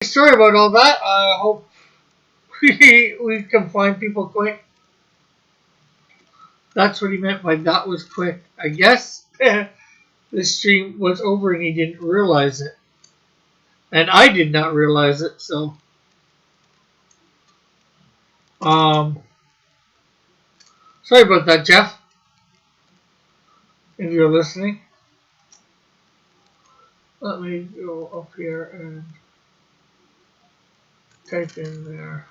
Sorry about all that. I hope we can find people quick. That's what he meant by that was quick. I guess the stream was over and he didn't realize it. And I did not realize it, so um sorry about that, Jeff. If you're listening. Let me go up here and type in there.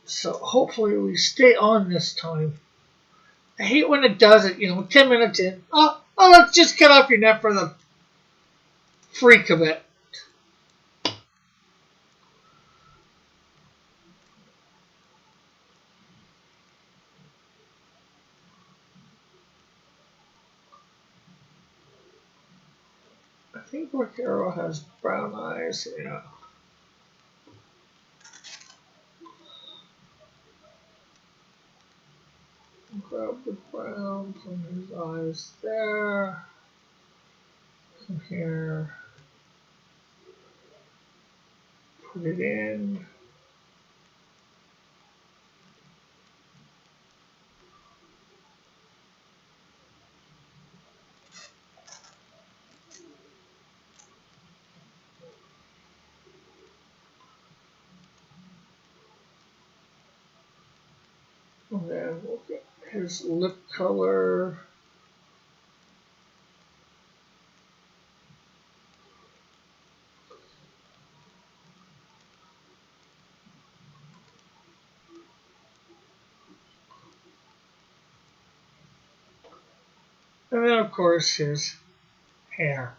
So hopefully we stay on this time. I hate when it does it, 10 minutes in. Oh, let's just get off your net for the freak of it. I think Arrow has brown eyes, yeah. Grab the brown from his eyes there. From here. Put it in. And then we'll get his lip color. And then, of course, his hair.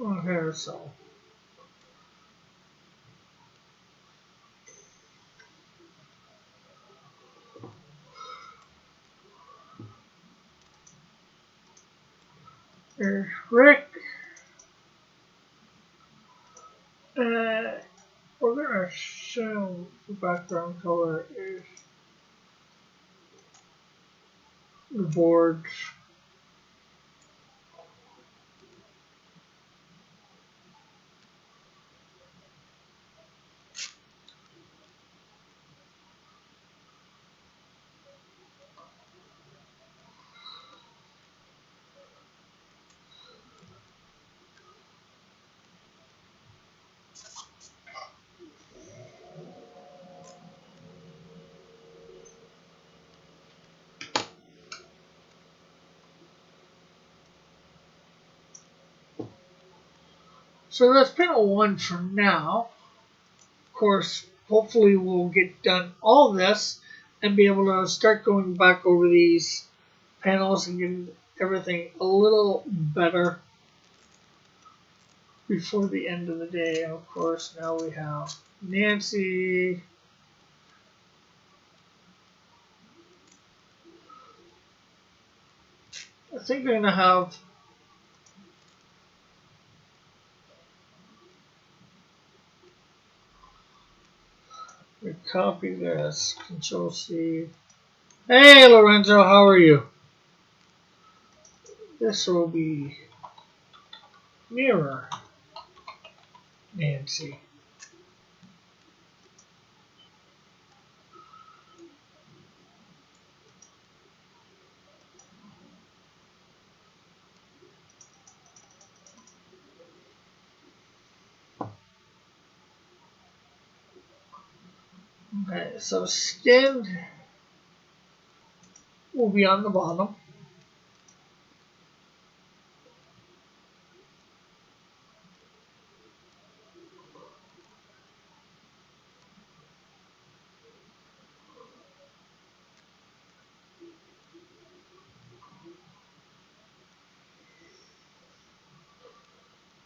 Okay, so. There's Rick. We're going to assume the background color is the boards. So that's panel 1 for now. Of course, hopefully we'll get done all this and be able to start going back over these panels and getting everything a little better before the end of the day. Of course, now we have Nancy. I think we're going to have we copy this, Control C. Hey Lorenzo, how are you? This will be mirror Nancy. Okay, so skin will be on the bottom.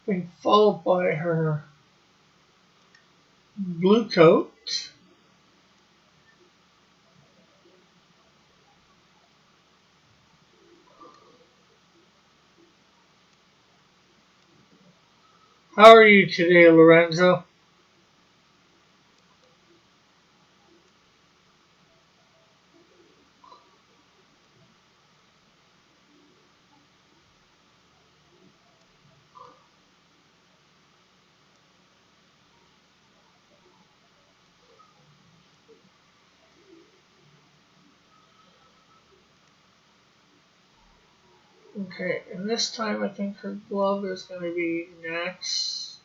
Being followed by her blue coat. How are you today, Lorenzo? Okay, and this time I think her glove is going to be next.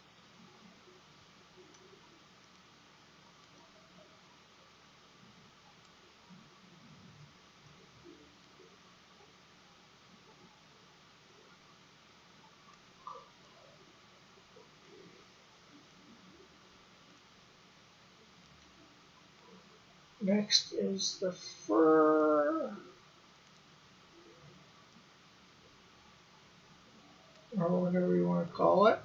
Next is the fur, or whatever you want to call it.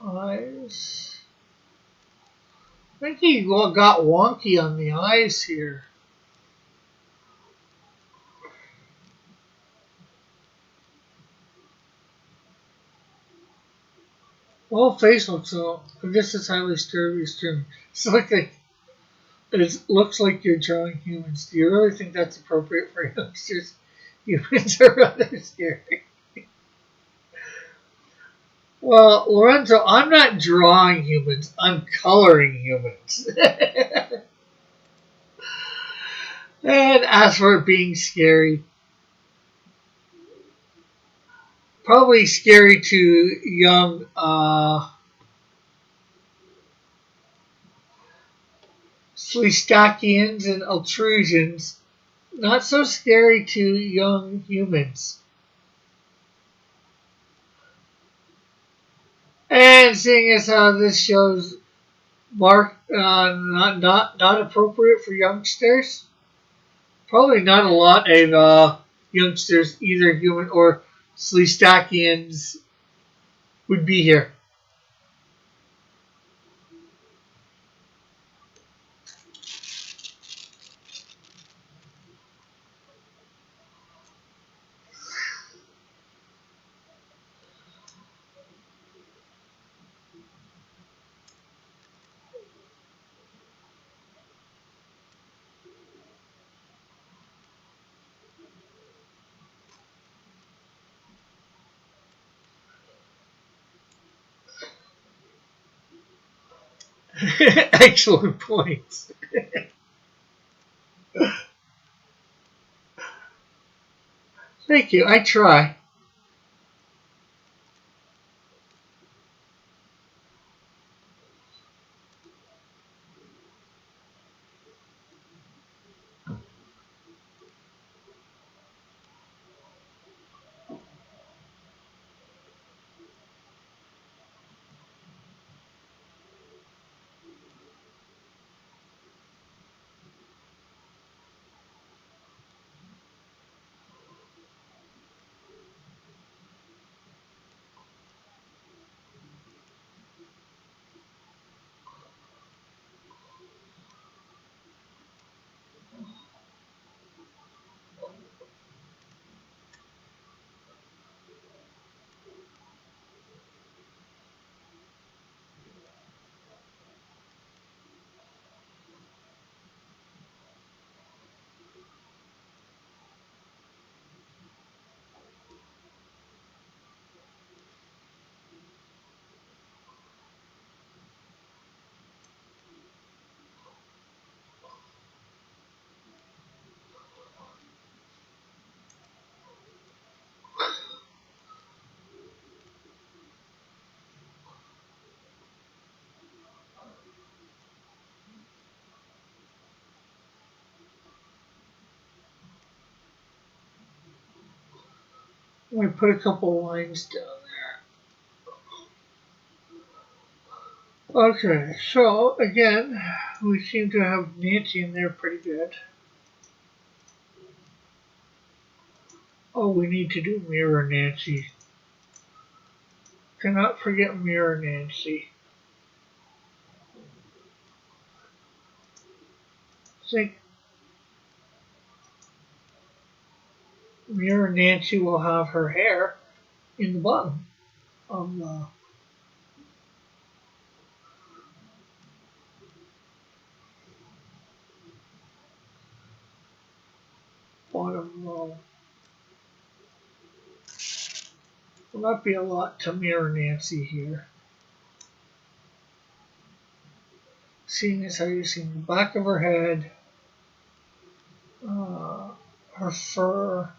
Eyes. I think he got wonky on the eyes here. Well, face looks so. This is highly disturbing. It looks like you're drawing humans. Do you really think that's appropriate for youngsters? Humans are rather scary. Well, Lorenzo, I'm not drawing humans. I'm coloring humans. And as for it being scary, probably scary to young Slistakians and Altrusians. Not so scary to young humans. And seeing as how this shows Mark not appropriate for youngsters, probably not a lot of youngsters, either human or Slistakians, would be here. Excellent points. Thank you. I try. Let me put a couple lines down there. Okay, so again, we seem to have Nancy in there pretty good. Oh, we need to do Mirror Nancy. Cannot forget Mirror Nancy. I think Mirror Nancy will have her hair in the bottom of the bottom row. Will not be a lot to Mirror Nancy here. Seeing as how you're seeing the back of her head, her fur,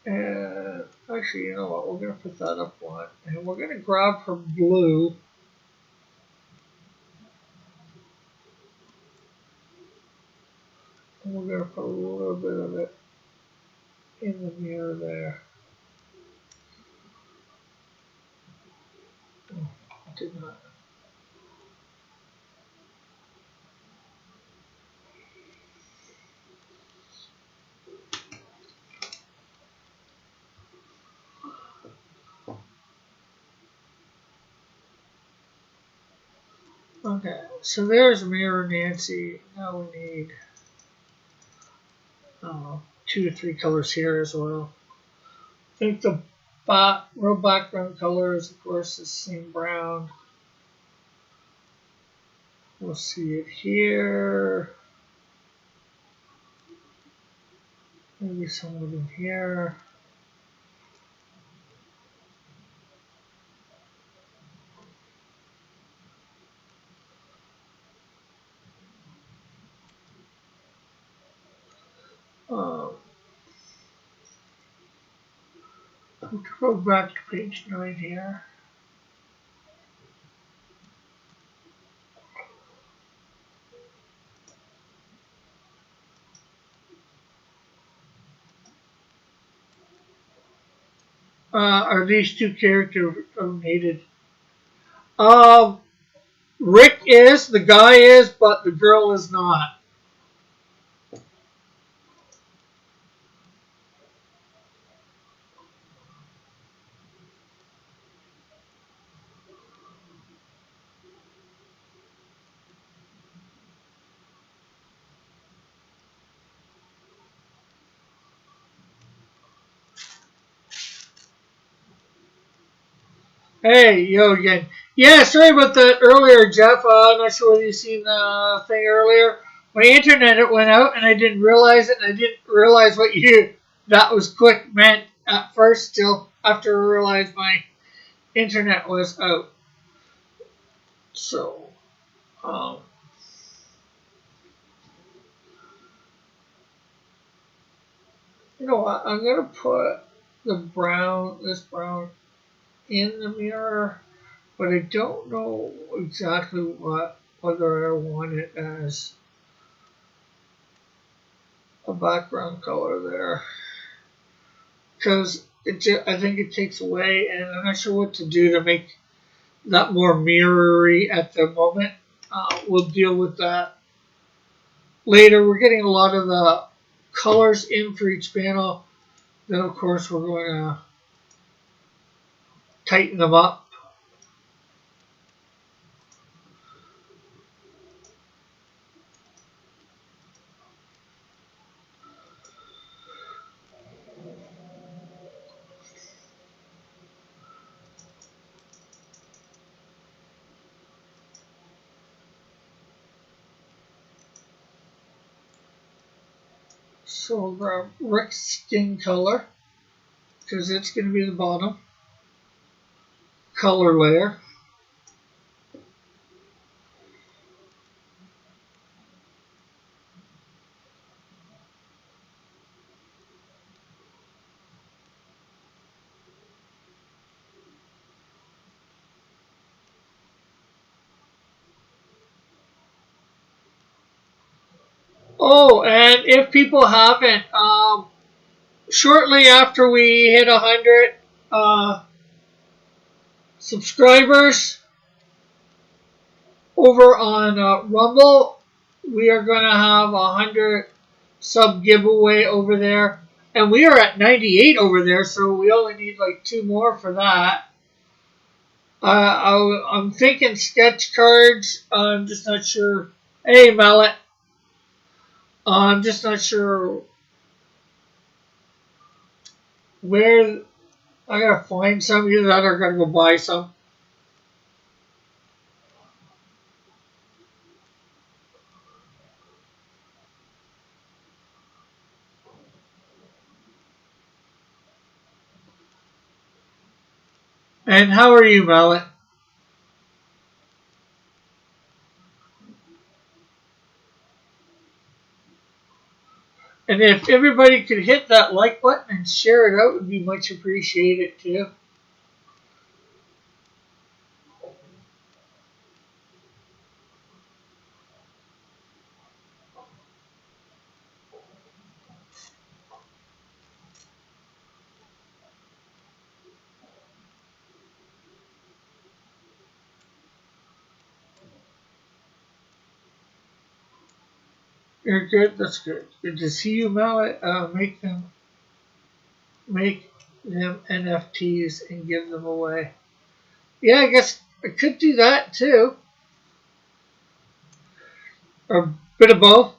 and actually, you know what? We're going to put that up one, and we're going to grab her blue. And we're going to put a little bit of it in the mirror there. Oh, I did not. Okay, so there's Mirror Nancy. Now we need 2 to 3 colors here as well. I think the real background color is, of course, the same brown. We'll see it here. Maybe somewhere in here. Let's go back to page 9 here. Are these two characters related? Rick is, the guy is, but the girl is not. Hey, yo again. Yeah, sorry about that earlier, Jeff. I'm not sure whether you seen the thing earlier. My internet it went out, and I didn't realize it. And I didn't realize what you that was quick meant at first. Till after I realized my internet was out. So, You know what? I'm gonna put this brown in the mirror, but I don't know exactly whether I want it as a background color there, because I think it takes away, and I'm not sure what to do to make that more mirrory at the moment. We'll deal with that later. We're getting a lot of the colors in for each panel. Then, of course, we're going to tighten them up. So we'll grab Rick's skin color, because it's going to be the bottom color layer. Oh, and if people haven't, shortly after we hit 100 subscribers over on Rumble, we are going to have a 100 sub giveaway over there. And we are at 98 over there, so we only need like 2 more for that. I'm thinking sketch cards. I'm just not sure. Hey, Mallet. I'm just not sure where. I gotta find some. Either that or I gotta go buy some. And how are you, Mallet? And if everybody could hit that like button and share it out, it would be much appreciated too. You're good. That's good. Good to see you, Mallet. Make them NFTs and give them away. Yeah, I guess I could do that too, or a bit of both.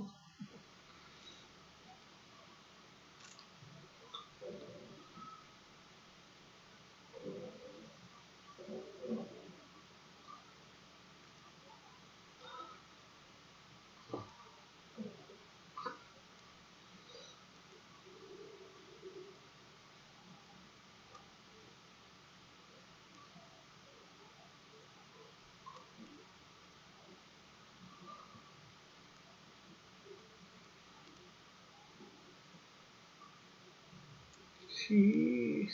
Jeez.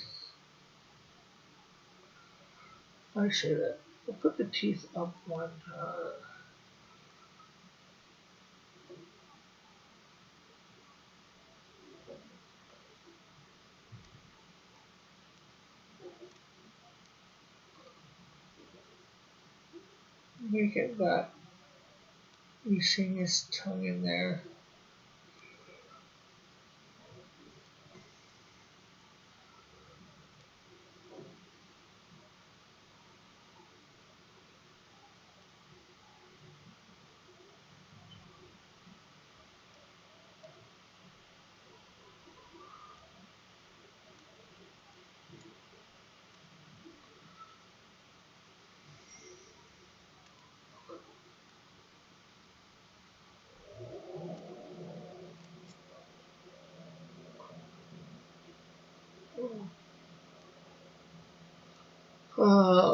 I say that. We'll put the teeth up one. Make it that. You see his tongue in there.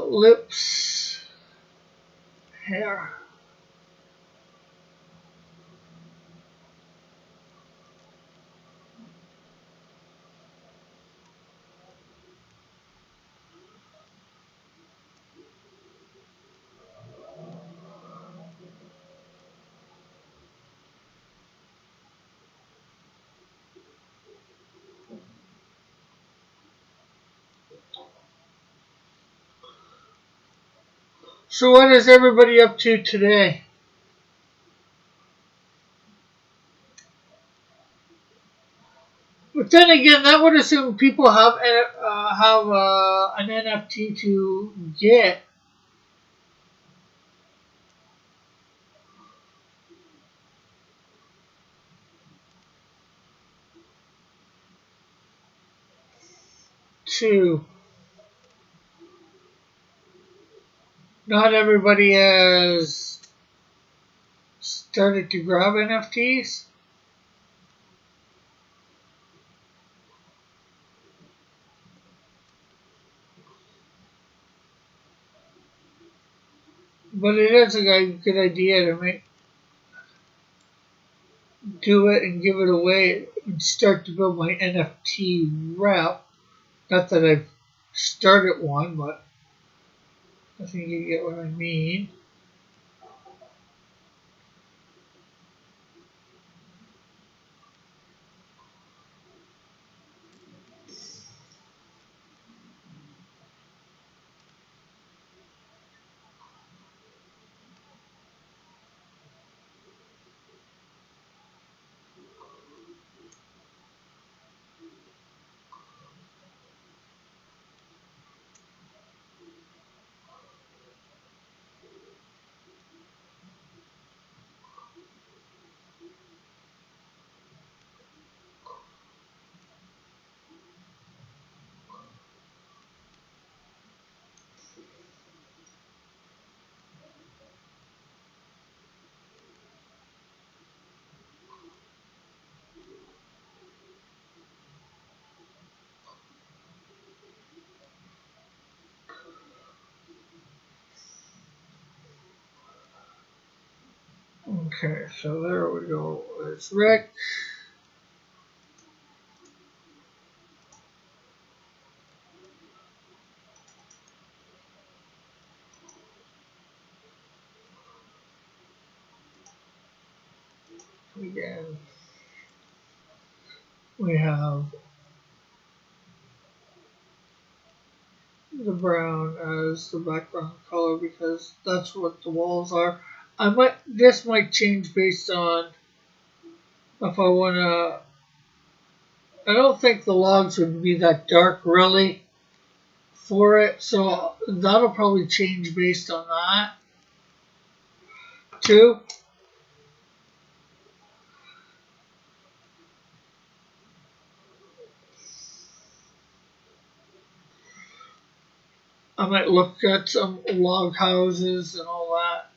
Lips, hair. So what is everybody up to today? But then again, that would assume people have an NFT to get. To not everybody has started to grab NFTs. But it is a good idea to do it and give it away and start to build my NFT rep. Not that I've started one, but I think you get what I mean. Okay, so there we go. It's Rick. Again, we have the brown as the background color because that's what the walls are. This might change based on if I wanna. I don't think the logs would be that dark really for it, so that'll probably change based on that too. I might look at some log houses and all that.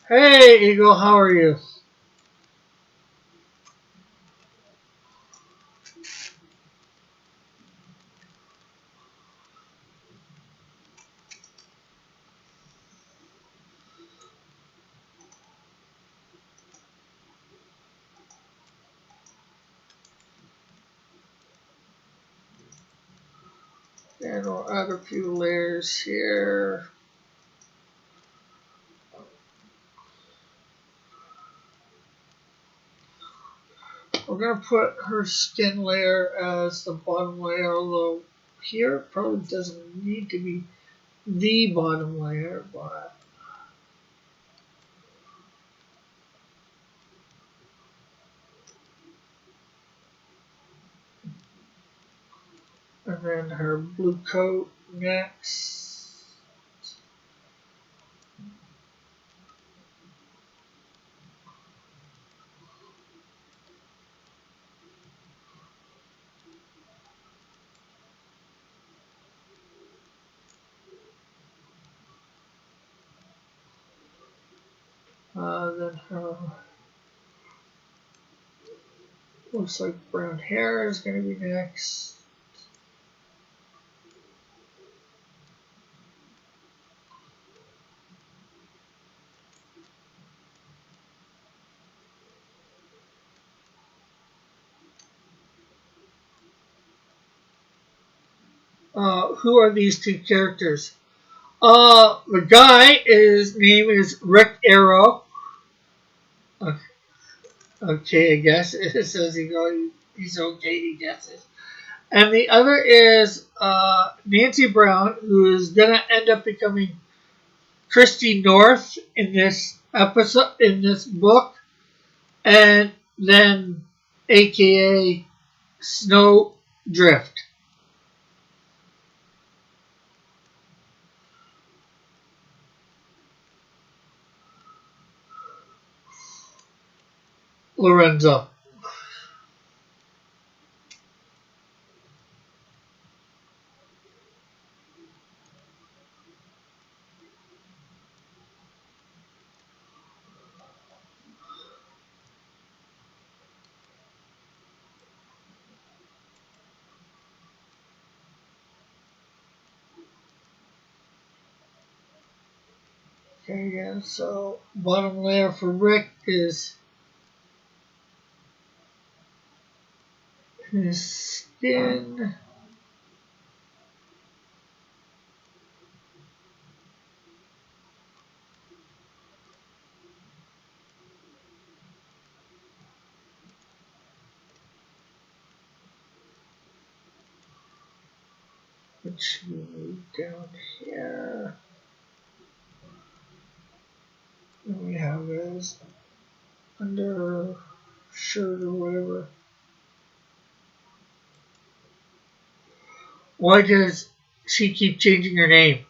Hey Eagle, how are you? And we'll add a few layers here. We're going to put her skin layer as the bottom layer, although here it probably doesn't need to be the bottom layer, but and then her blue coat next. Then her Looks like brown hair is going to be next. Who are these two characters? The guy, his name is Rick Arrow. Okay, I guess it says he's okay, he guesses. And the other is Nancy Brown, who is gonna end up becoming Christy North in this episode, in this book, and then AKA Snowdrift. Lorenzo. Okay, yeah, so bottom layer for Rick is his skin. Which we move down here. And we have his under shirt or whatever. Why does she keep changing her name?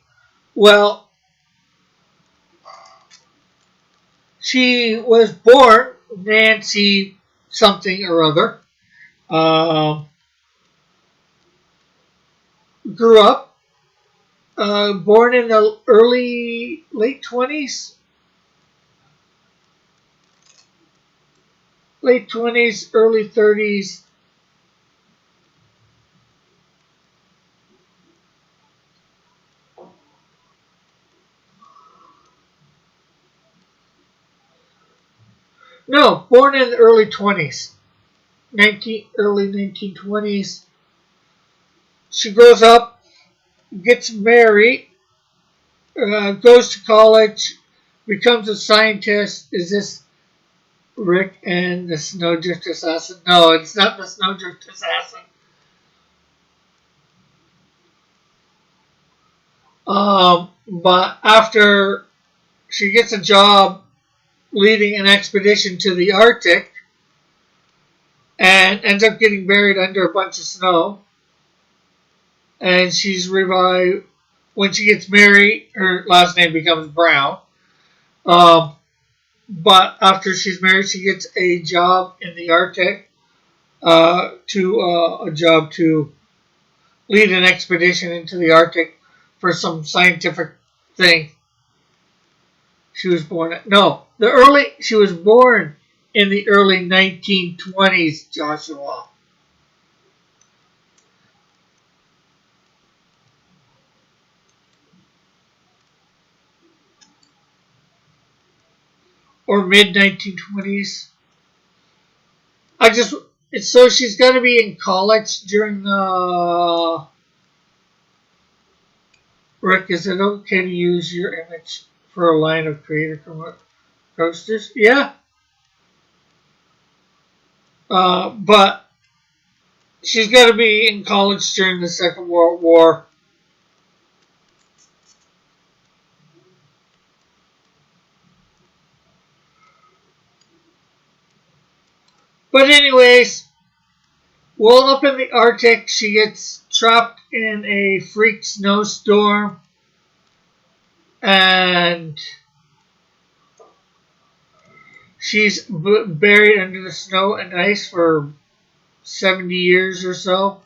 Well, she was born Nancy something or other. Grew up, born in the late 20s, early 30s. No, born in the early 20s, early 1920s. She grows up, gets married, goes to college, becomes a scientist. Is this Rick and the Snowdrift Assassin? No, it's not the Snowdrift Assassin. But after she gets a job leading an expedition to the Arctic and ends up getting buried under a bunch of snow, and she's revived when she gets married. Her last name becomes Brown. Um, but after she's married, she gets a job in the Arctic, a job to lead an expedition into the Arctic for some scientific thing. She was born she was born in the early 1920s, Joshua. Or mid 1920s. So she's got to be in college during the. Rick, is it okay to use your image for a line of creator coasters? Yeah. But she's got to be in college during the Second World War. But anyways, while up in the Arctic, she gets trapped in a freak snowstorm, and she's buried under the snow and ice for 70 years or so,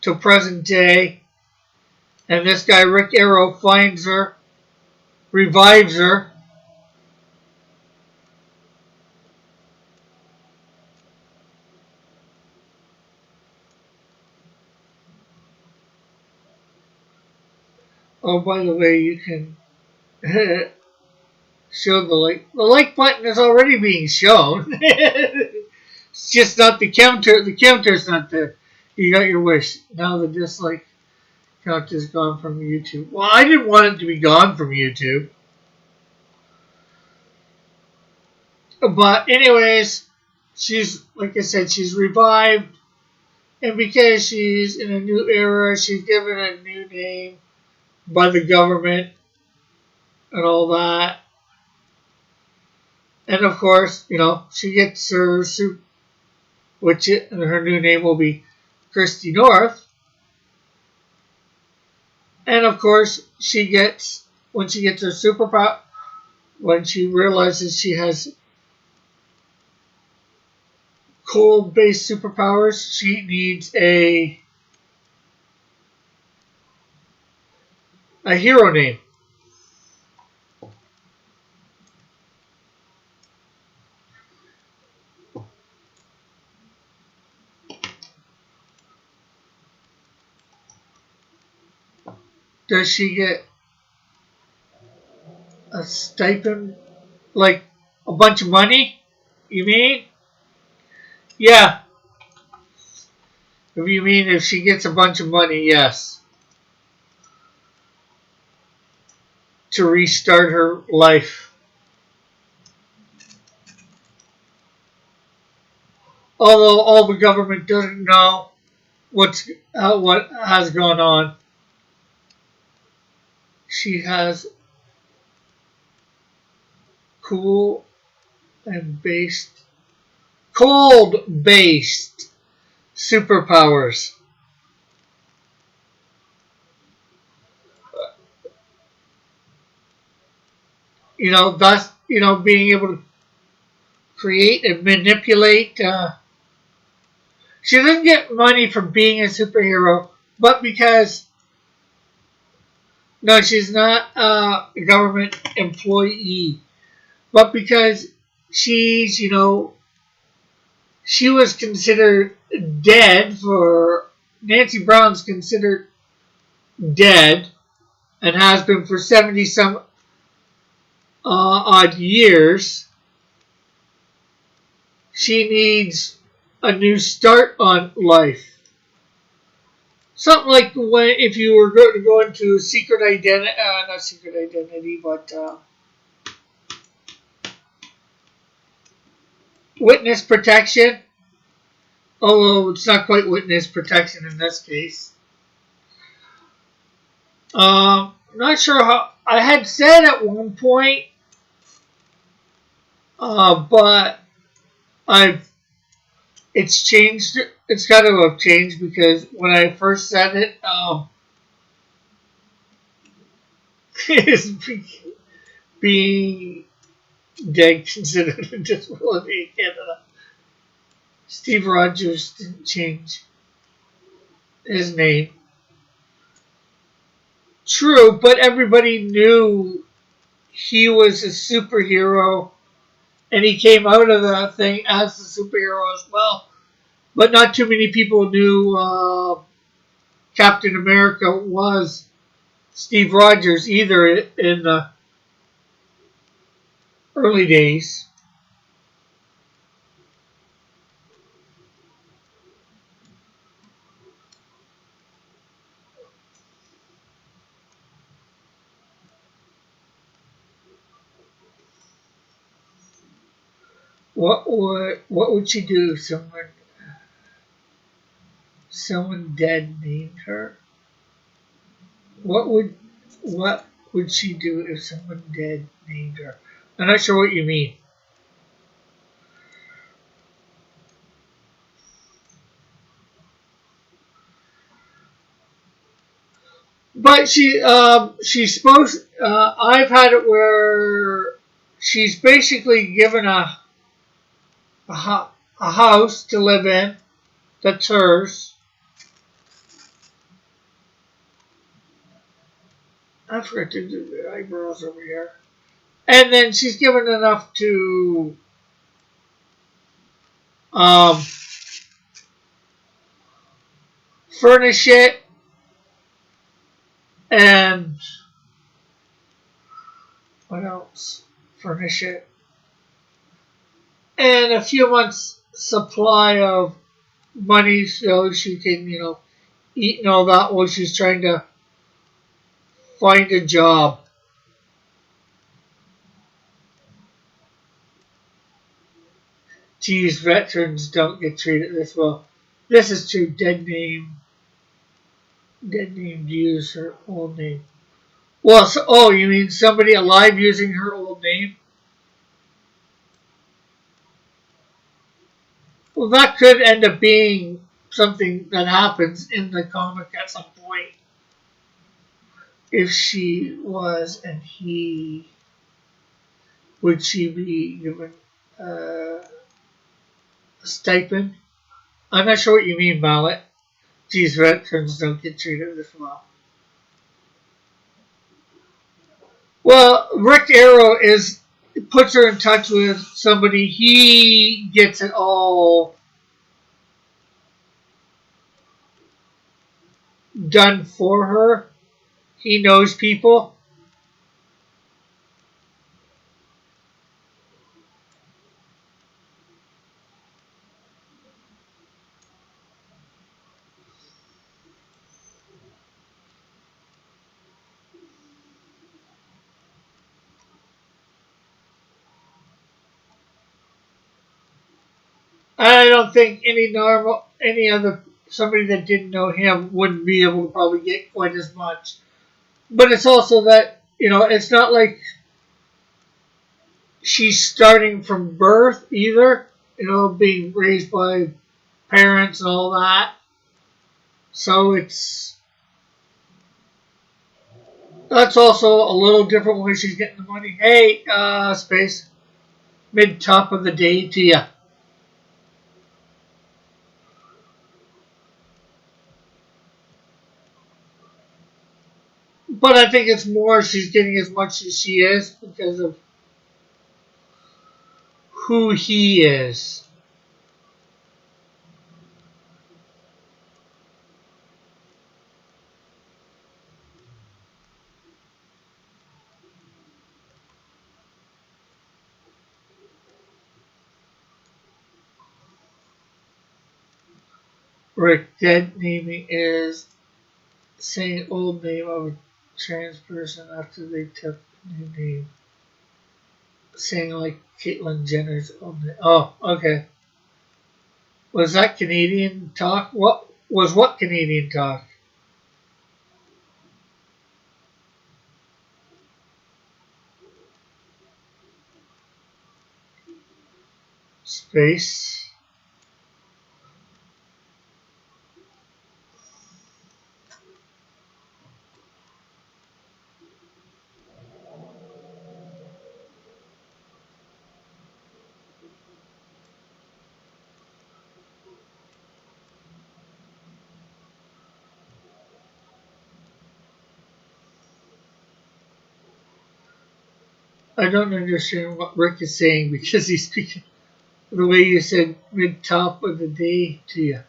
to present day. And this guy, Rick Arrow, finds her, revives her, Oh, by the way, you can show the like. The like button is already being shown. It's just not the counter. The counter's not there. You got your wish. Now the dislike count is gone from YouTube. Well, I didn't want it to be gone from YouTube. But anyways, she's, like I said, she's revived. And because she's in a new era, she's given a new name by the government and all that. And of course, she gets her soup, and her new name will be Christy North. And of course, when she gets her superpower, when she realizes she has cold-based superpowers, she needs a hero name. Does she get a stipend, like a bunch of money? You mean? Yeah. If you mean if she gets a bunch of money, yes. To restart her life. Although all the government doesn't know what has gone on. She has cold-based superpowers. Thus, being able to create and manipulate. She doesn't get money from being a superhero, but because, no, she's not a government employee, but because she's, she was considered dead Nancy Brown's considered dead and has been for 70 some odd years. She needs a new start on life. Something like if you were going to go into secret identity, not secret identity, but witness protection. Although it's not quite witness protection in this case. Not sure how. I had said at one point, but it's changed. It's got to have changed because when I first said it, is being dead considered a disability in Canada. Steve Rogers didn't change his name. True, but everybody knew he was a superhero, and he came out of that thing as a superhero as well. But not too many people knew Captain America was Steve Rogers either in the early days. What would she do if someone dead named her? What would she do if someone dead named her? I'm not sure what you mean. But she's supposed. I've had it where she's basically given a house to live in that's hers. I forgot to do the eyebrows over here. And then she's given enough to furnish it And what else? Furnish it. And a few months supply of money so she can, eat and all that while she's trying to find a job. Geez, veterans don't get treated this well. This is true. Dead name use her old name. Well, you mean somebody alive using her old name? Well, that could end up being something that happens in the comic at some point. If she was and he, would she be given a stipend? I'm not sure what you mean, Mallet. These veterans don't get treated this well. Well, Rick Arrow puts her in touch with somebody. He gets it all done for her. He knows people. I don't think somebody that didn't know him wouldn't be able to probably get quite as much. But it's also that, it's not like she's starting from birth either, being raised by parents and all that. So that's also a little different when she's getting the money. Hey, Space, mid-top of the day to you. But I think it's more she's getting as much as she is because of who he is. Rick dead naming is saying old name of a trans person after they took new name. Saying like Caitlyn Jenner's old name. Oh, okay. Was that Canadian talk? What Canadian talk? Space. I don't understand what Rick is saying because he's speaking the way you said mid-top of the day to you.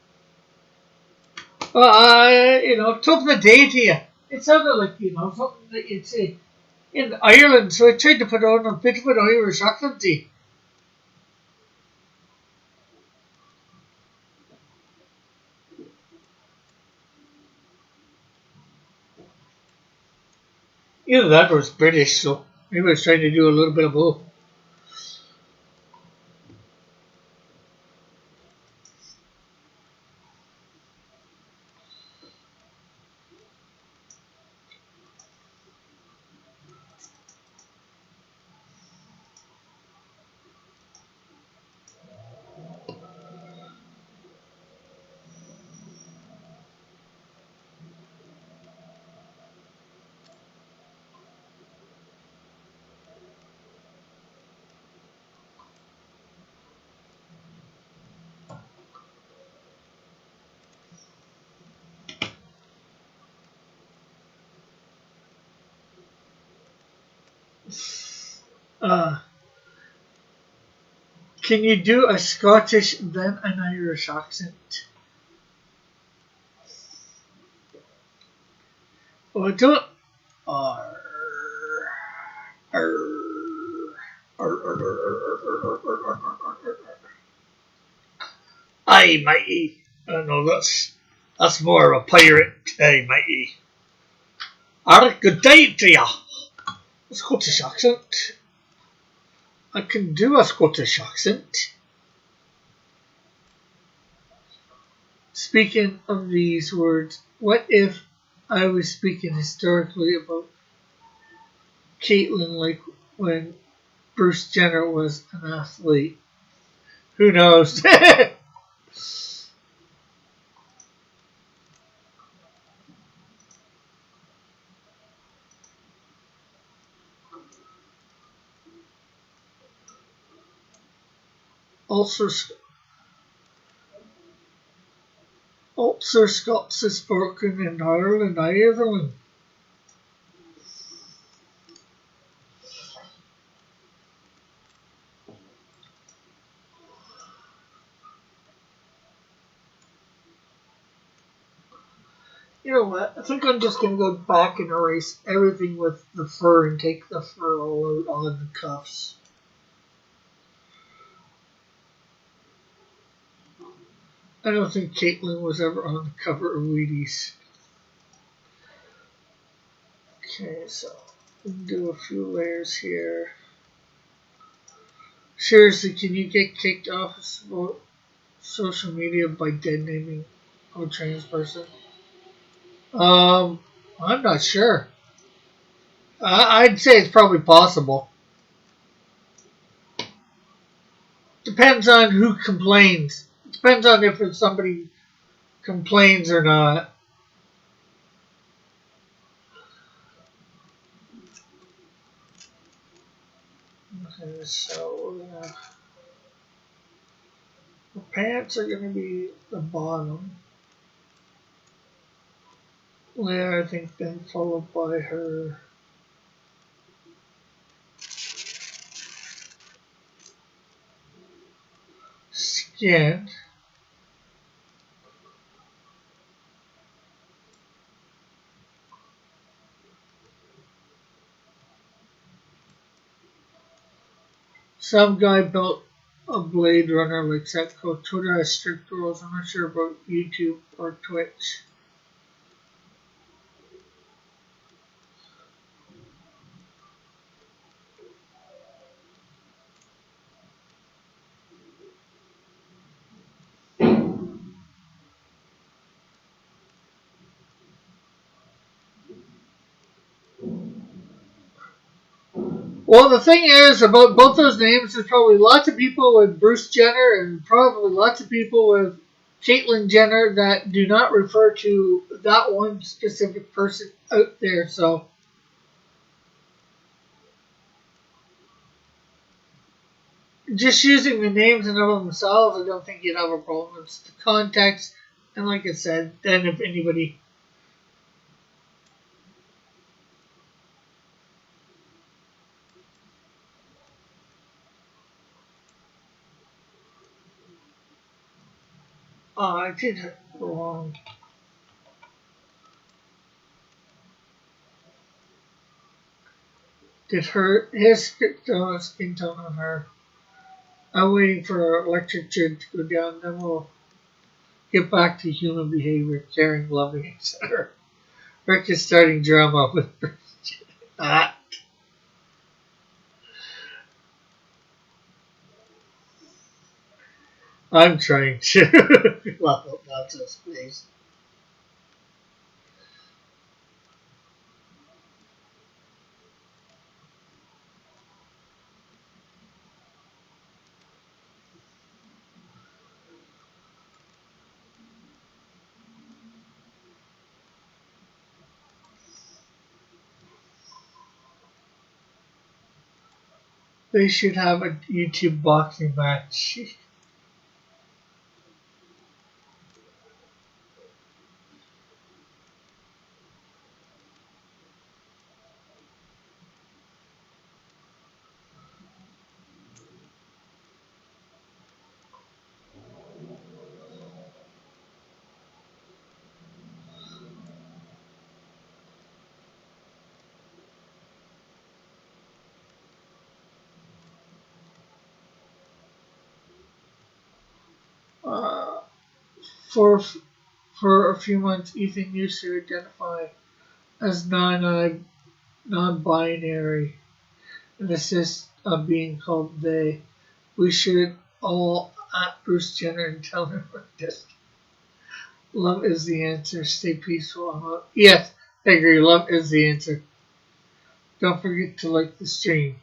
Well, top of the day to you. It sounded like, something that you'd say in Ireland, so I tried to put on a bit of an Irish accent. Either that or it's British, so maybe I was trying to do a little bit of both. Uh, can you do a Scottish then an Irish accent? Well, Arr, arr, arr, arr, arr. Aye, matey. I know that's more of a pirate. Aye, matey. Arr, good day to ya. A Scottish accent. I can do a Scottish accent. Speaking of these words, what if I was speaking historically about Caitlyn like when Bruce Jenner was an athlete? Who knows? Ulster Scots is spoken in Ireland, Ireland. You know what? I think I'm just going to go back and erase everything with the fur and take the fur all out on the cuffs. I don't think Caitlyn was ever on the cover of Wheaties. Okay, so we can do a few layers here. Seriously, can you get kicked off of social media by dead naming a trans person? I'm not sure. I'd say it's probably possible. Depends on who complains. Depends on if somebody complains or not. Okay, so the pants are going to be the bottom layer, I think, then followed by her skin. Some guy built a Blade Runner like Setco. Twitter has strict rules. I'm not sure about YouTube or Twitch. Well, the thing is about both those names, there's probably lots of people with Bruce Jenner and probably lots of people with Caitlyn Jenner that do not refer to that one specific person out there. So just using the names in and of themselves, I don't think you'd have a problem. It's the context, and like I said, then if anybody. Oh, I did it wrong. Did his skin tone on her? I'm waiting for electric grid to go down, then we'll get back to human behavior, caring, loving, etc. Rick is starting drama with that. I'm trying to level not just space. They should have a YouTube boxing match. For for a few months, Ethan used to identify as non-binary and insist on being called they. We should all at Bruce Jenner and tell him this. Love is the answer. Stay peaceful. Yes, I agree. Love is the answer. Don't forget to like the stream.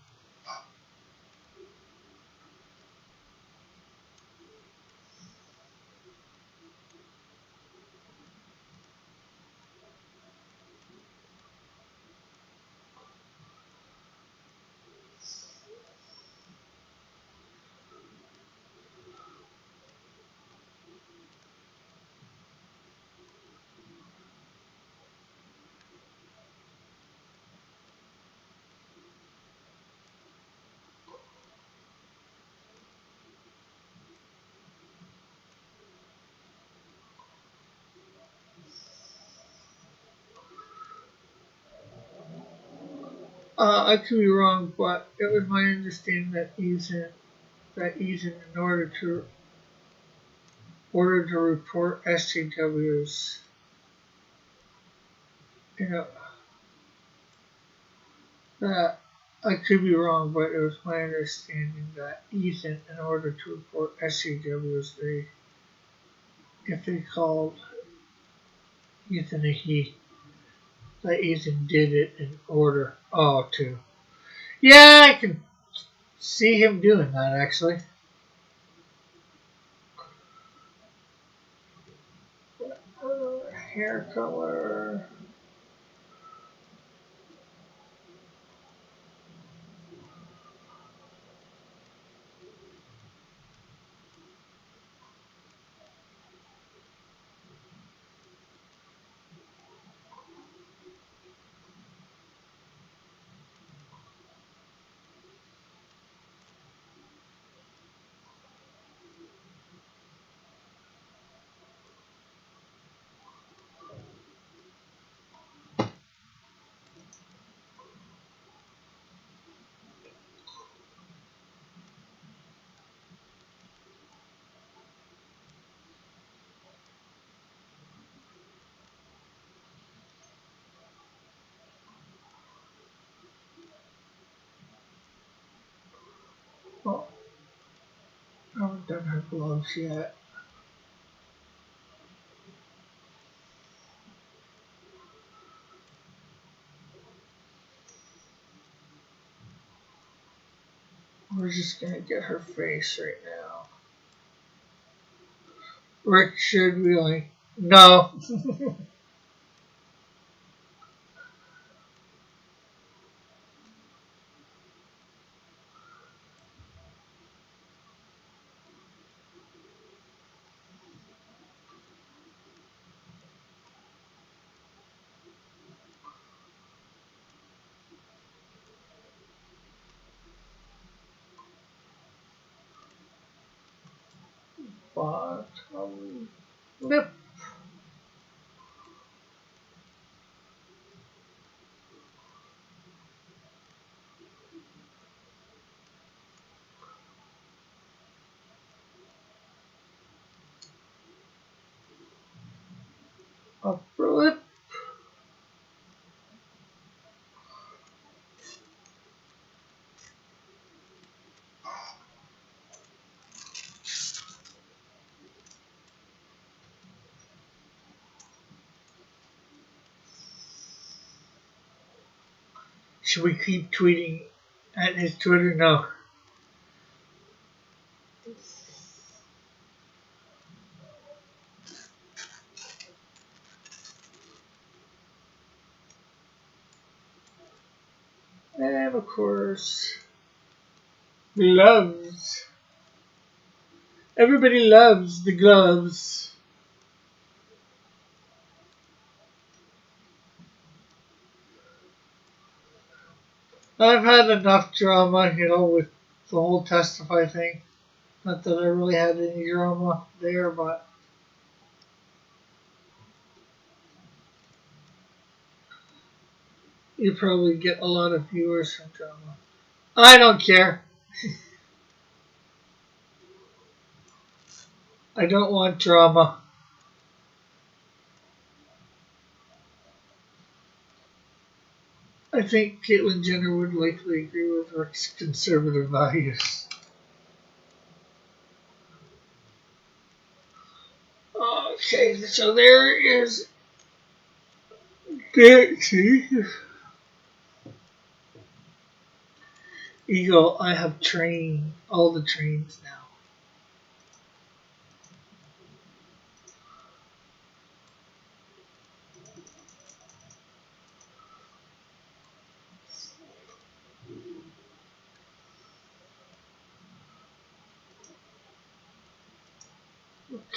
I could be wrong, but it was my understanding that Ethan, in order to report SJWs, you know, that I could be wrong, but it was my understanding that Ethan, in order to report SJWs, if they called Ethan a he, that Ethan did it in order to. Yeah, I can see him doing that actually. Hair color. Well, I haven't done her gloves yet. We're just gonna get her face right now. Rick should really. No. Bottom lip. Upper lip. Should we keep tweeting at his Twitter? No. And of course, gloves. Everybody loves the gloves. I've had enough drama, with the whole testify thing. Not that I really had any drama there, but you probably get a lot of viewers from drama. I don't care. I don't want drama. think Caitlyn Jenner would likely agree with Rick's conservative values. Okay, so there is see, Eagle. I have trained all the trains now.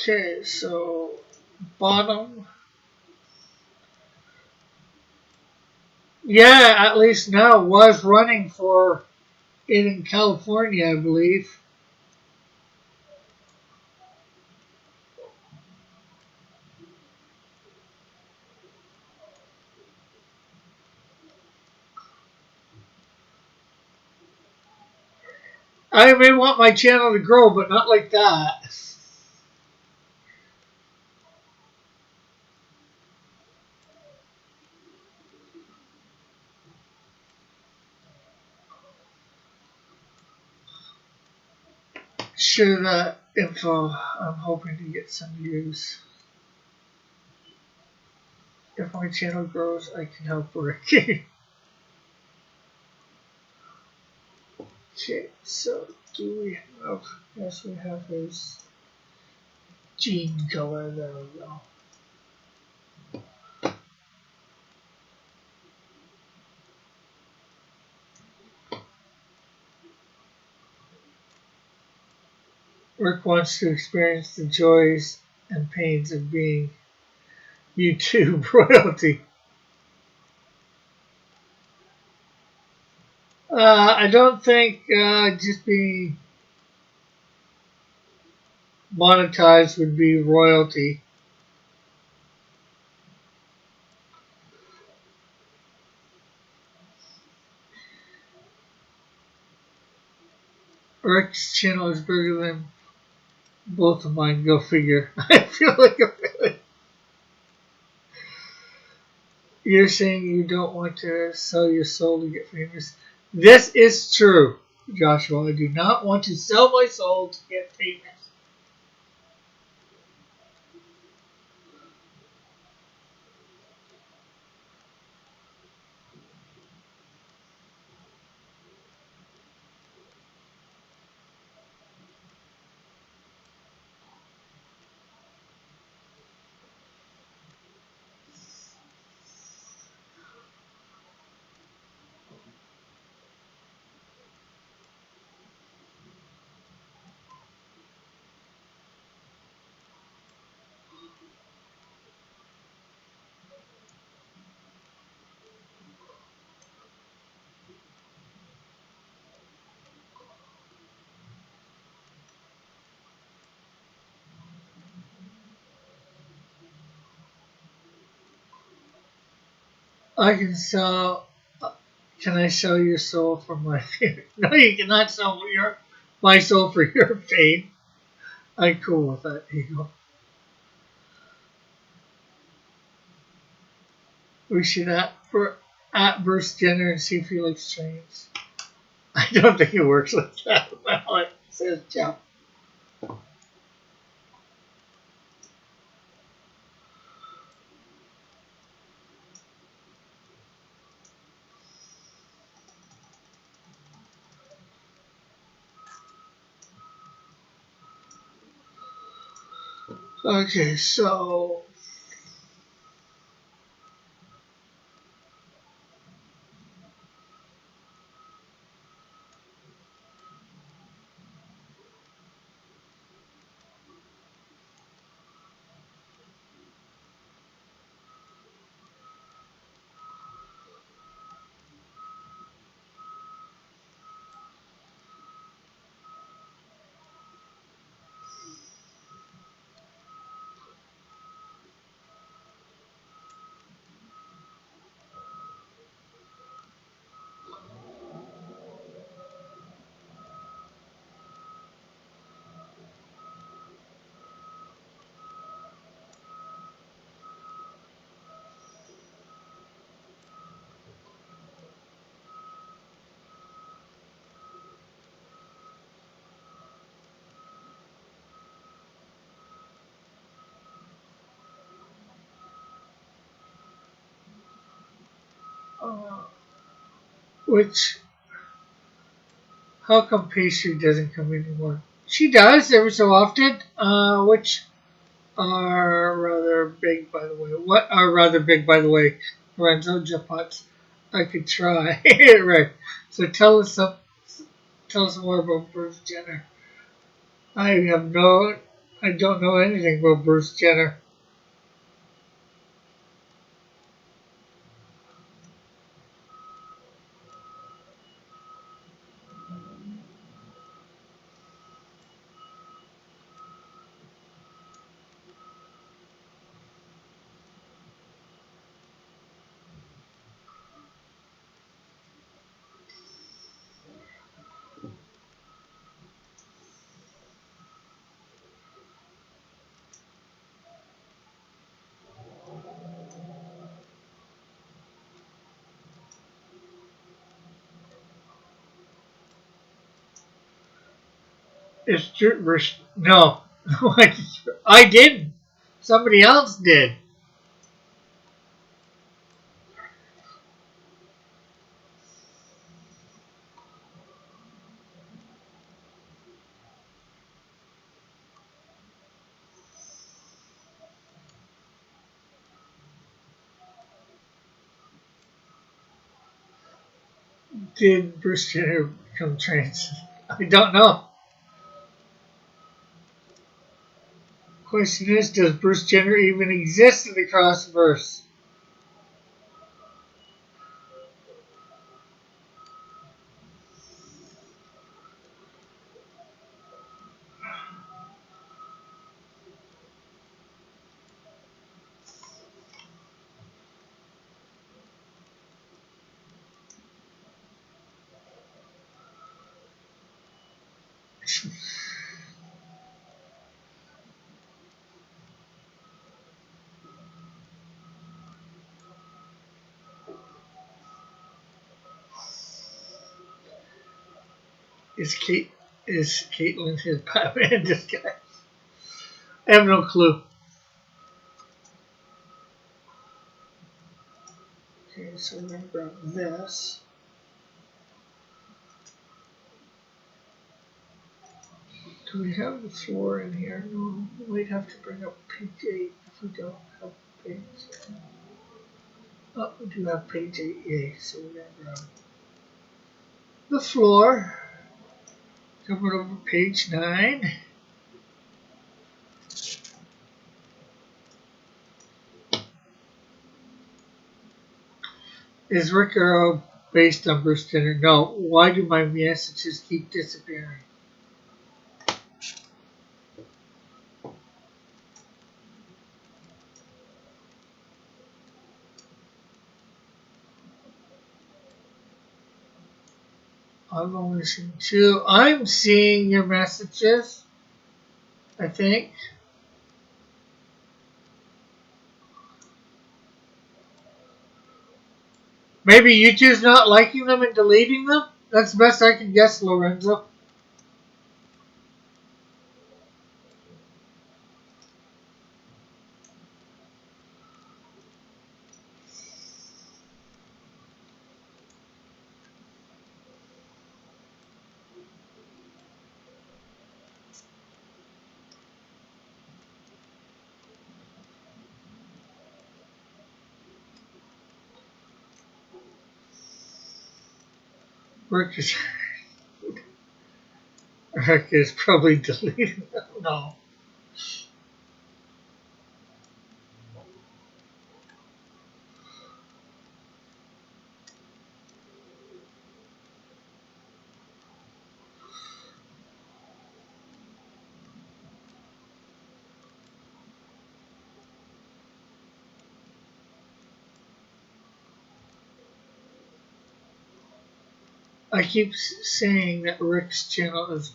Okay, so bottom. Yeah, at least now was running for it in California, I believe. I may want my channel to grow, but not like that. Share that info. I'm hoping to get some views. If my channel grows, I can help Rick. Okay, so do we have? Yes, we have his jean color. There we go. Rick wants to experience the joys and pains of being YouTube royalty. I don't think just being monetized would be royalty. Rick's channel is bigger than both of mine. Go figure. I feel like you're saying you don't want to sell your soul to get famous. This is true, Joshua. I do not want to sell my soul to get famous. I can sell. Can I sell your soul for my fame? No, you cannot sell my soul for your fame. I'm cool with that, Eagle. We should at Bruce Jenner and see if he likes trains. I don't think it works like that. Well, it says jump. Okay, so Uh, which, how come pastry doesn't come anymore? She does every so often, which are rather big, by the way. What are rather big, by the way? Lorenzo Japots. I could try. Right. So tell us more about Bruce Jenner. I have no, I don't know anything about Bruce Jenner. It's Bruce. No, I didn't. Somebody else did. Did Bruce Jenner become trans? I don't know. Question is, does Bruce Jenner even exist in the crossverse? Is Kate is Caitlyn his Batman disguise? I have no clue. Okay, so we're gonna grab this. Do we have the floor in here? No, we might have to bring up page 8 if we don't have page. Oh, we do have page 8A, so we're gonna grab the floor. Coming over page 9. Is Rick Arrow based on Bruce Jenner? No. Why do my messages keep disappearing? I'm only seeing 2. I'm seeing your messages, I think. Maybe YouTube's not liking them and deleting them? That's the best I can guess, Lorenzo. Rick is, Rick is probably deleting them. No. I keep saying that Rick's channel is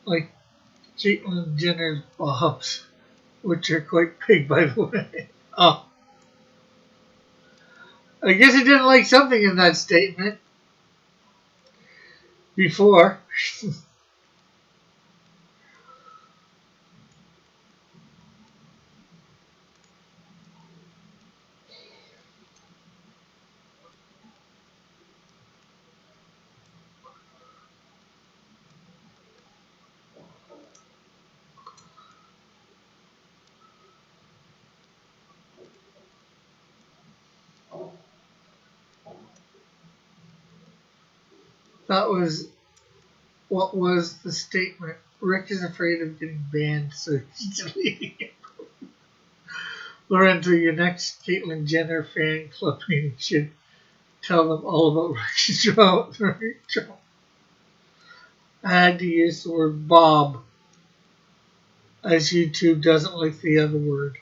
like Caitlyn Jenner's bobs, which are quite big, by the way. Oh, I guess I didn't like something in that statement before. That was what was the statement. Rick is afraid of getting banned, so he's deleting. Lorenzo, your next Caitlyn Jenner fan club meeting should tell them all about Rick's drama. I had to use the word Bob, as YouTube doesn't like the other word.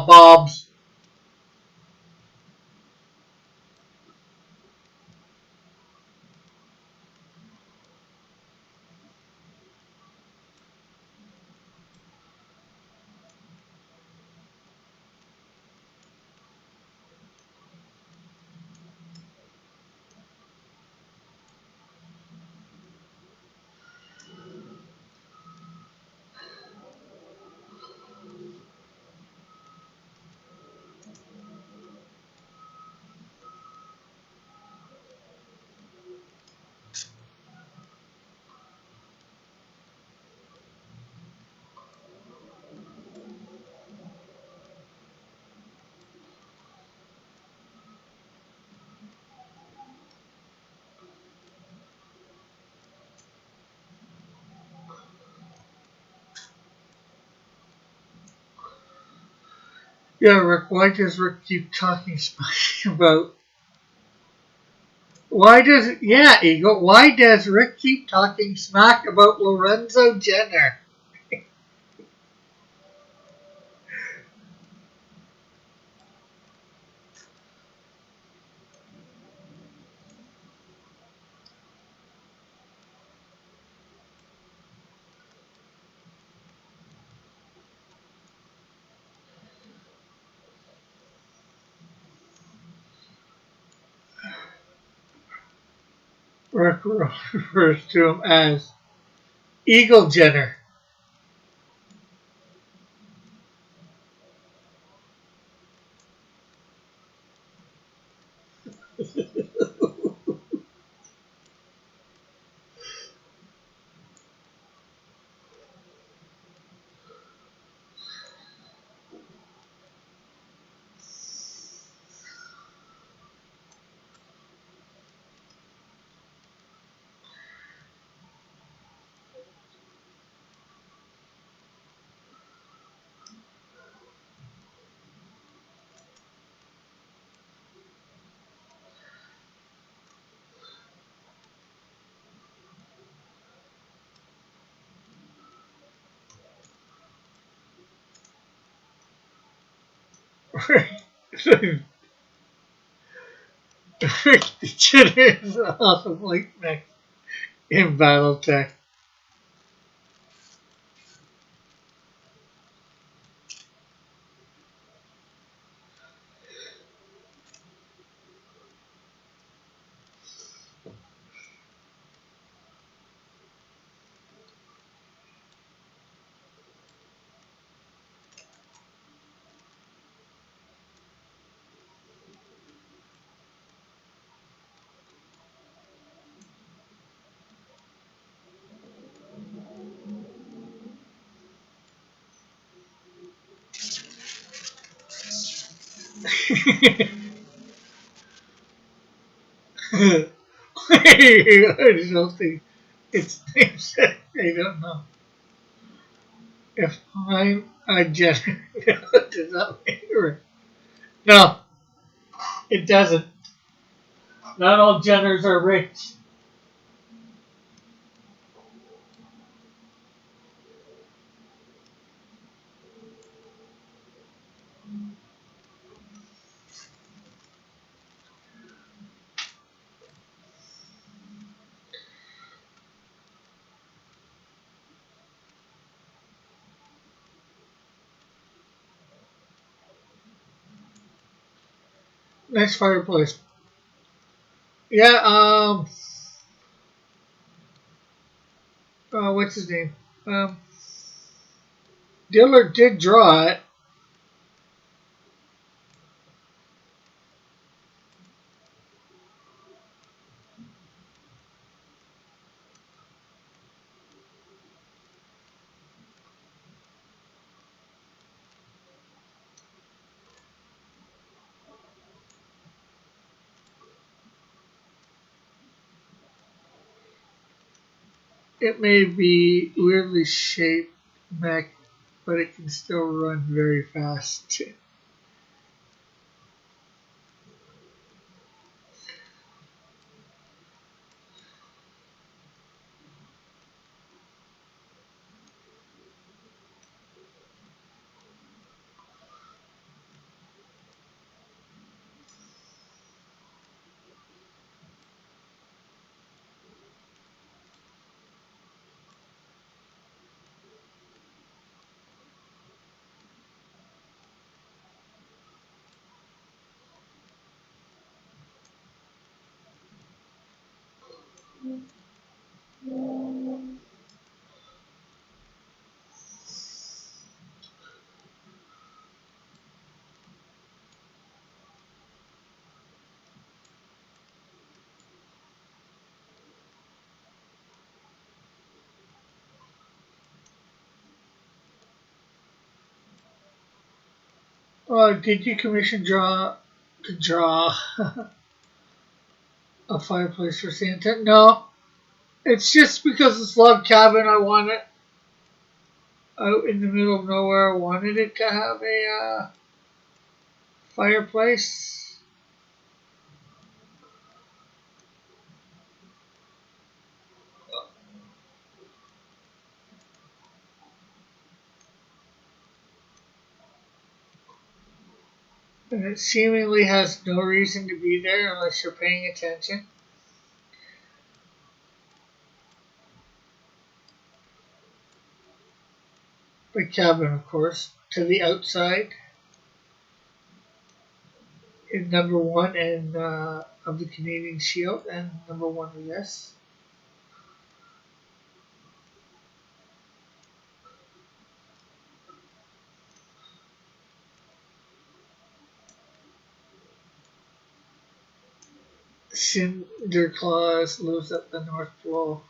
Bobs. Yeah, Rick, why does Rick keep talking smack about... Eagle, why does Rick keep talking smack about Lorenzo Jenner? Rick refers to him as Eagle Jenner. Rick Jenner is awesome like next in Battletech. I don't think it's namesake. I don't know. If I'm a Jenner, does that make it? No, it doesn't. Not all Jenners are rich. Next fireplace. Yeah, what's his name? Um, Dillard did draw it. It may be weirdly shaped mech, but it can still run very fast. Did you commission to draw a fireplace for Santa? No, it's just because it's log cabin. I want it out in the middle of nowhere. I wanted it to have a fireplace. And it seemingly has no reason to be there unless you're paying attention. The cabin, of course, to the outside in number one and of the Canadian Shield and number one of this. Sinterklaas lives at the North Pole.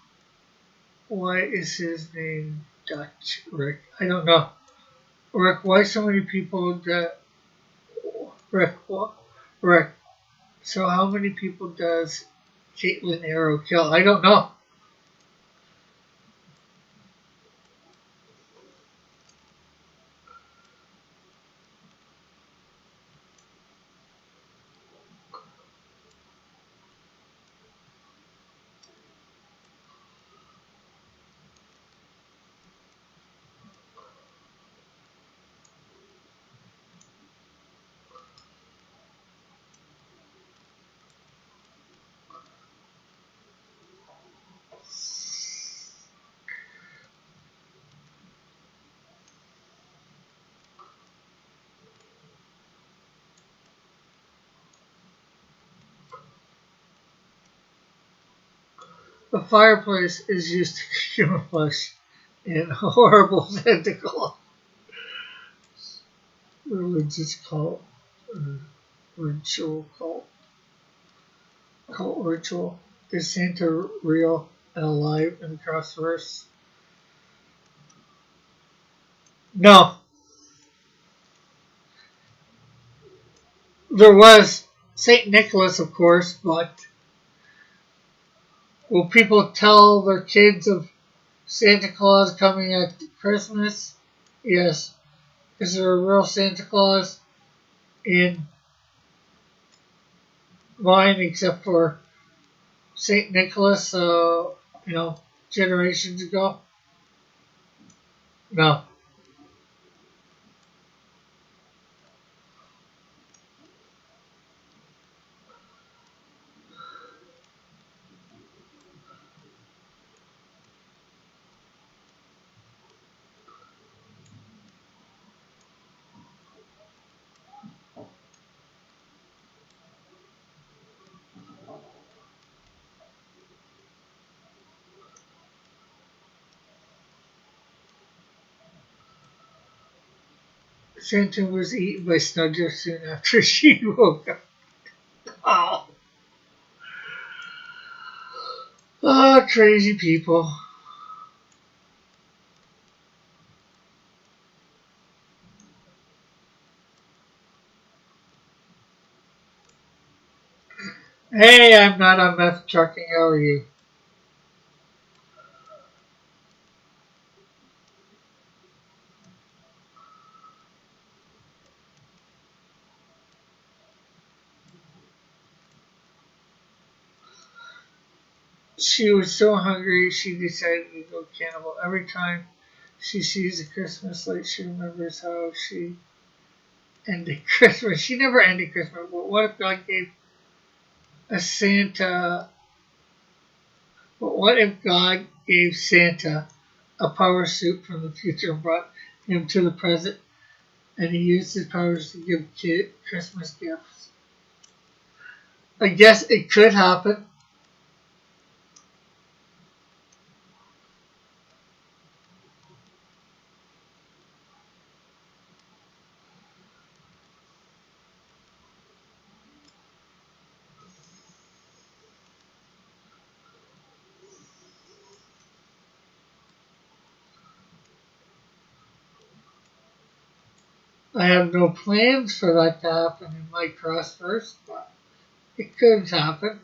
Why is his name Dutch, Rick? I don't know. Rick, why so many people that Rick what? Rick. So how many people does Caitlin Arrow kill? I don't know. The fireplace is used to camouflage in horrible tentacle religious cult, ritual cult ritual. Is Santa real and alive in the crossverse? No, there was Saint Nicholas, of course, but will people tell their kids of Santa Claus coming at Christmas? Yes. Is there a real Santa Claus in mine except for Saint Nicholas, generations ago? No. Santa was eaten by Snugger soon after she woke up. Oh, crazy people. Hey, I'm not on meth trucking. How are you? She was so hungry she decided to go cannibal. Every time she sees a Christmas light, she remembers how she ended Christmas. She never ended Christmas, but what if God gave a Santa? But what if God gave Santa a power suit from the future and brought him to the present, and he used his powers to give Christmas gifts? I guess it could happen. I have no plans for that to happen in my crossverse, but it could happen.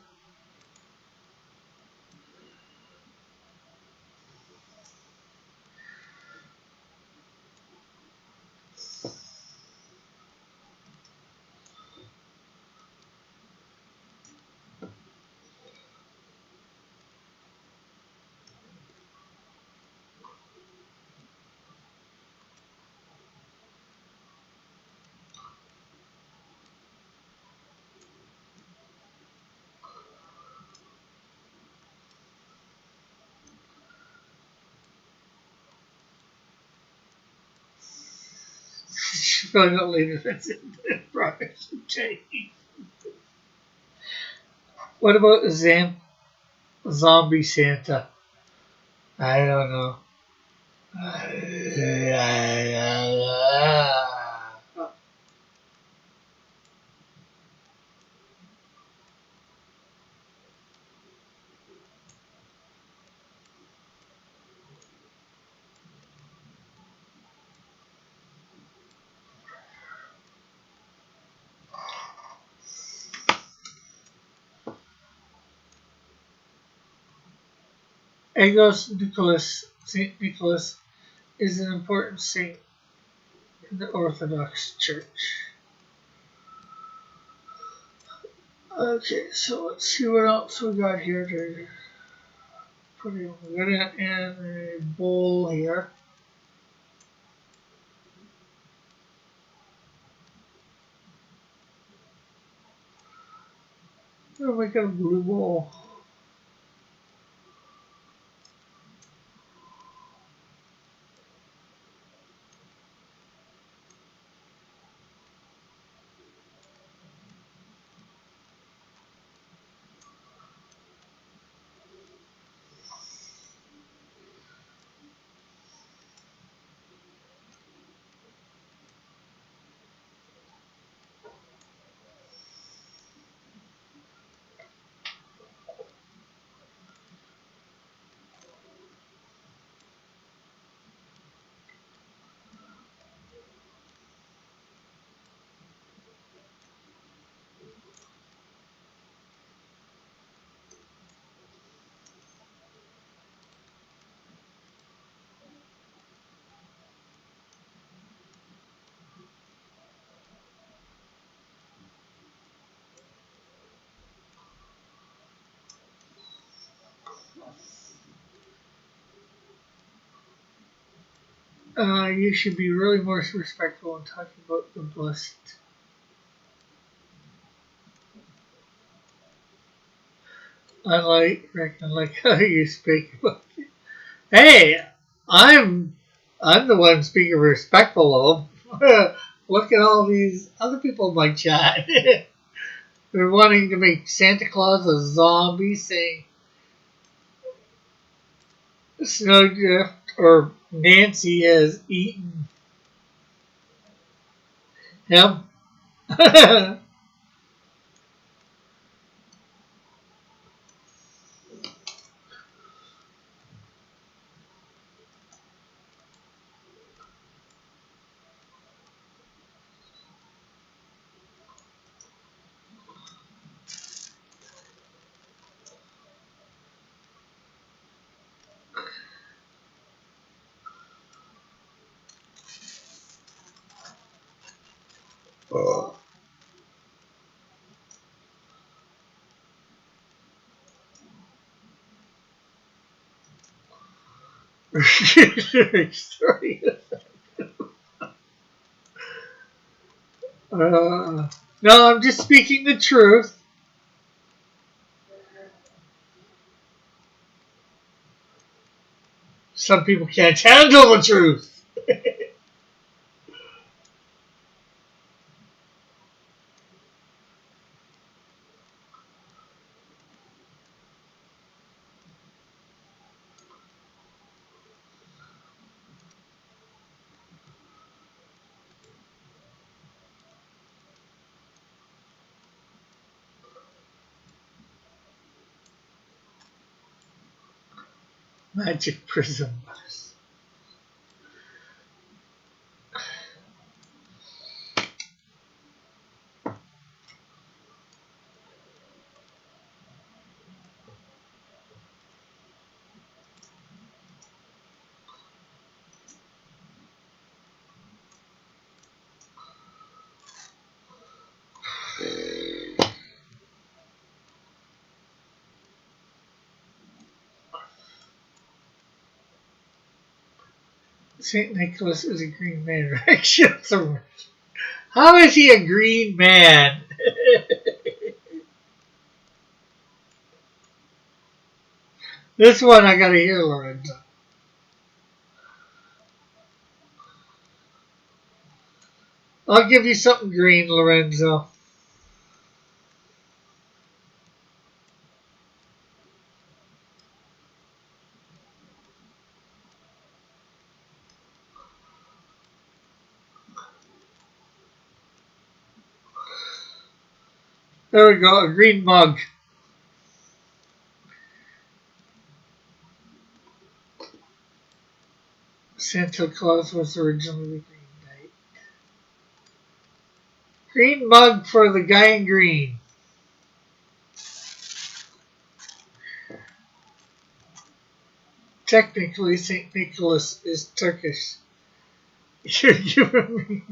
She's probably not leaving this in the progress of change. What about zombie Santa? I don't know. Agos Nicholas, Saint Nicholas, is an important saint in the Orthodox Church. Okay, so let's see what else we got here to put in. We got it in a bowl here. We'll make it a blue bowl. You should be really more respectful when talking about the blessed. Reckon like how you speak about it. Hey, I'm I'm the one speaking respectful of them. Look at all these other people in my chat. They're wanting to make Santa Claus a zombie, saying Snowdrift or Nancy has eaten him. Story. No, I'm just speaking the truth. Some people can't handle the truth. Magic prism. St. Nicholas is a green man, right? How is he a green man? This one I gotta hear, Lorenzo. I'll give you something green, Lorenzo. There we go, a green mug. Santa Claus was originally the Green Knight. Green mug for the guy in green. Technically, St. Nicholas is Turkish. You're giving me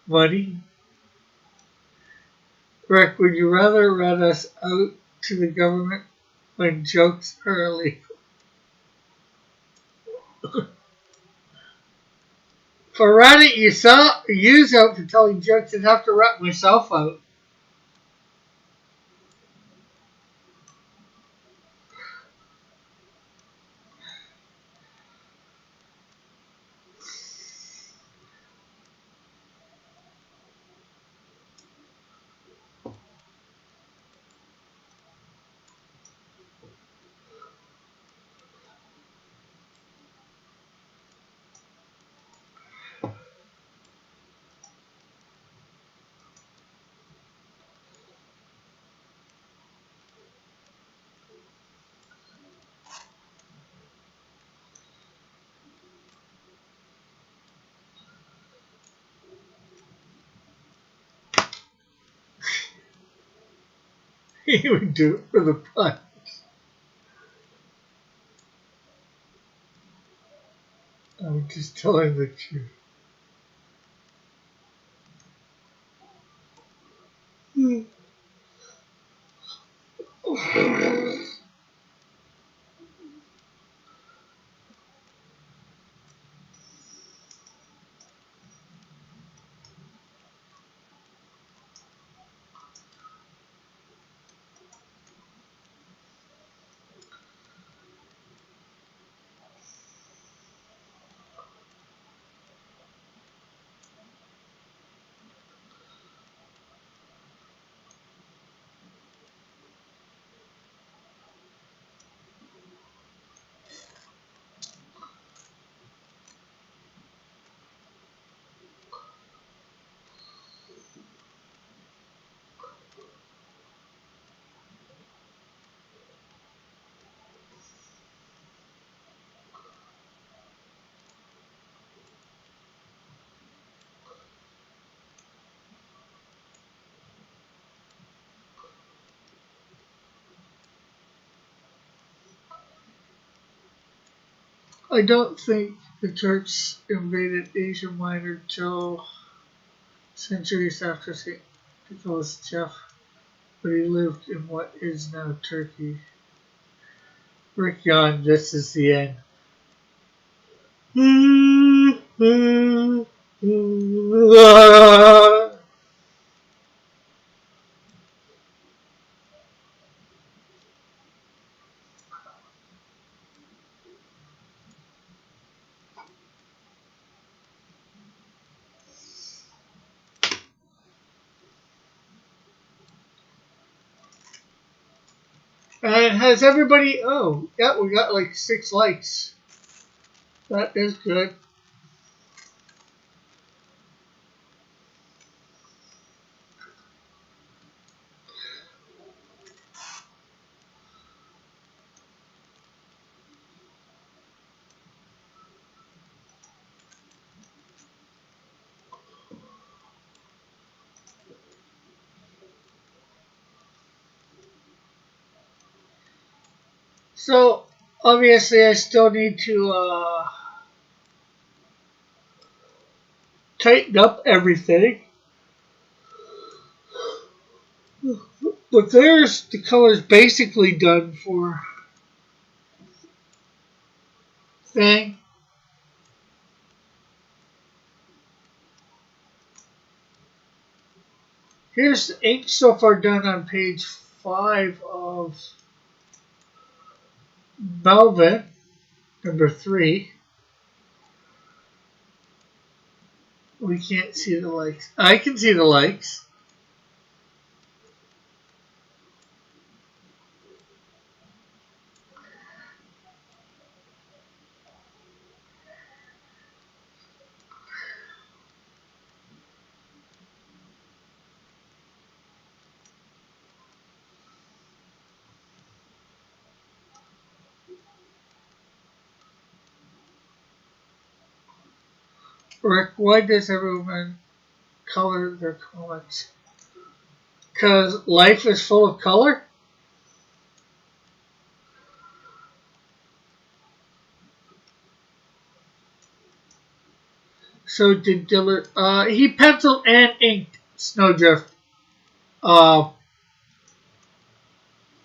money? Rick, would you rather rat us out to the government when jokes are illegal? For ratting yourself, use out for telling jokes, I'd have to rat myself out. He would do it for the fun. I'm just telling the truth. I don't think the Turks invaded Asia Minor till centuries after St. Nicholas' death, but he lived in what is now Turkey. Rick yawned, this is the end. And has everybody? Oh, yeah, we got like 6 likes. That is good. So obviously, I still need to tighten up everything. But there's the colors basically done for thing. Here's the ink so far done on page 5 of Melvin, number 3. We can't see the likes. I can see the likes. Rick, why does everyone color their comics? Because life is full of color? So did Dillard, he penciled and inked Snowdrift, uh,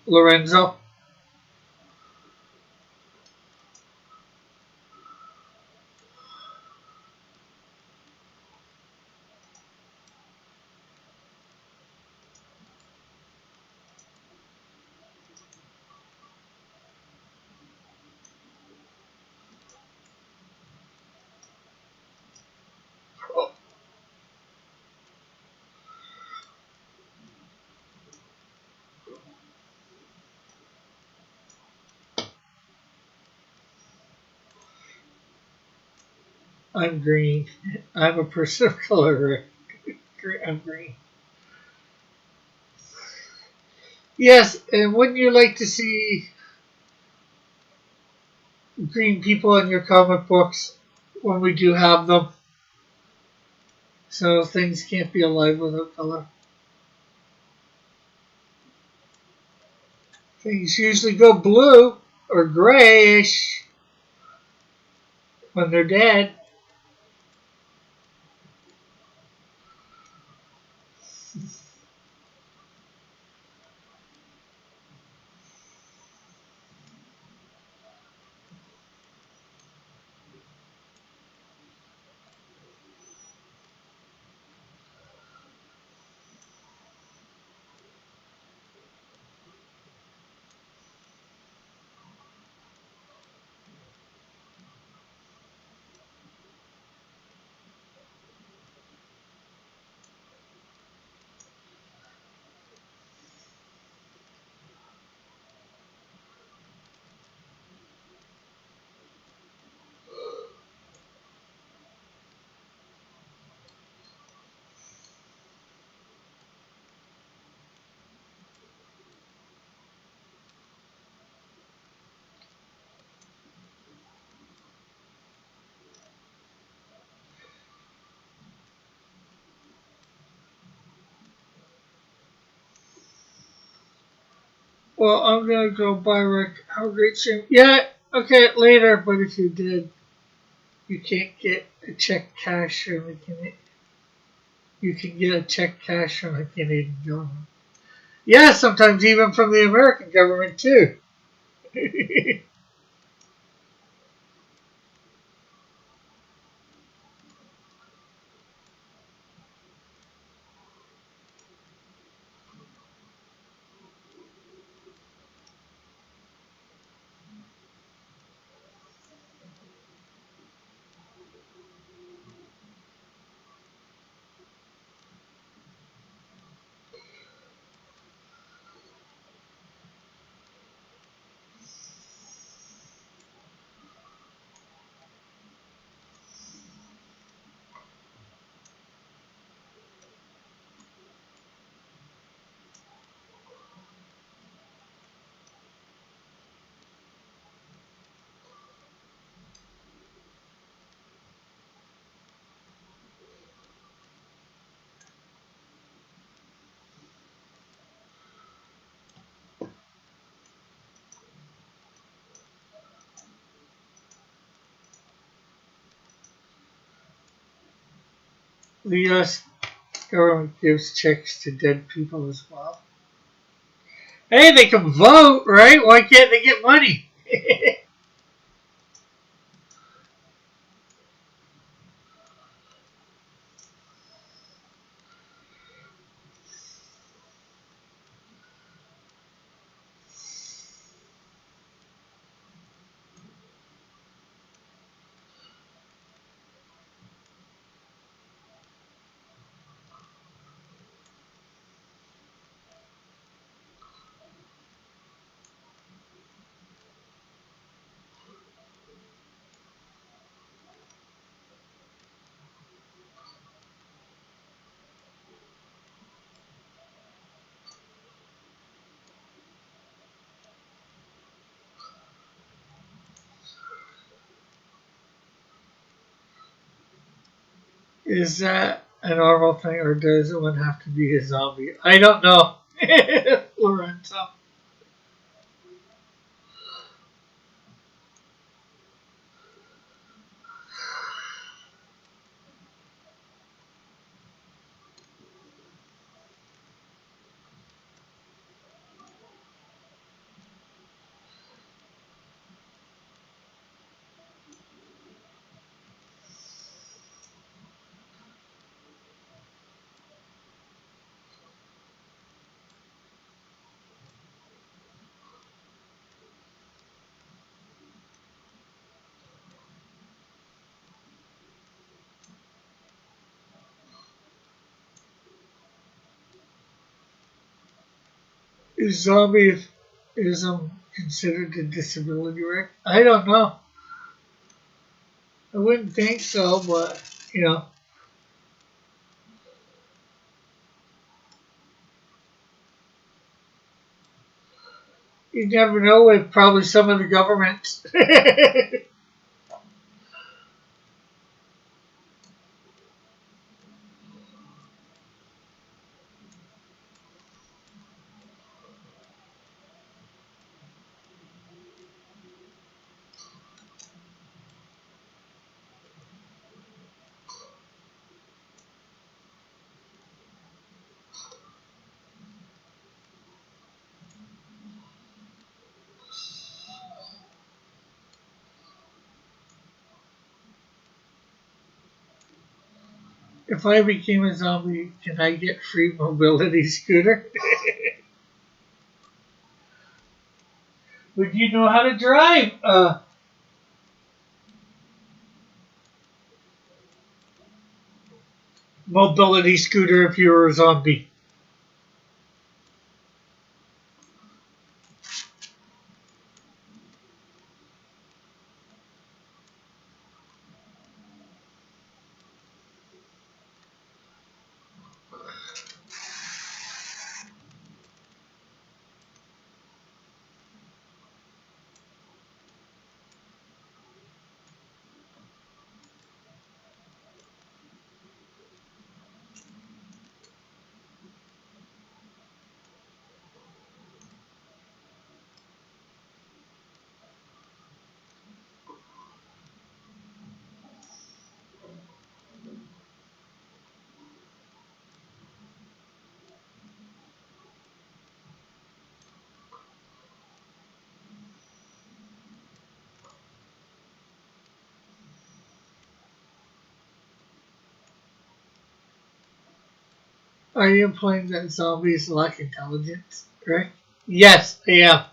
Lorenzo. I'm green. I'm a person of color, Rick. I'm green. Yes, and wouldn't you like to see green people in your comic books when we do have them? So things can't be alive without color. Things usually go blue or grayish when they're dead. Well, I'm gonna go buy Rick. Have a great stream. Yeah, okay, later. But if you did, you can't get a check cash from the Canadian. You can get a check cash from the Canadian government. Yeah, sometimes even from the American government too. The U.S. government gives checks to dead people as well. Hey, they can vote, right? Why can't they get money? Is that a normal thing, or does one have to be a zombie? I don't know. Lorenzo. Is zombieism considered a disability, Rick? I don't know. I wouldn't think so, but, you know, you never know with probably some of the governments. If I became a zombie, can I get free mobility scooter? Would you know how to drive a mobility scooter if you were a zombie? Are you implying that zombies lack intelligence, right? Yes, I am.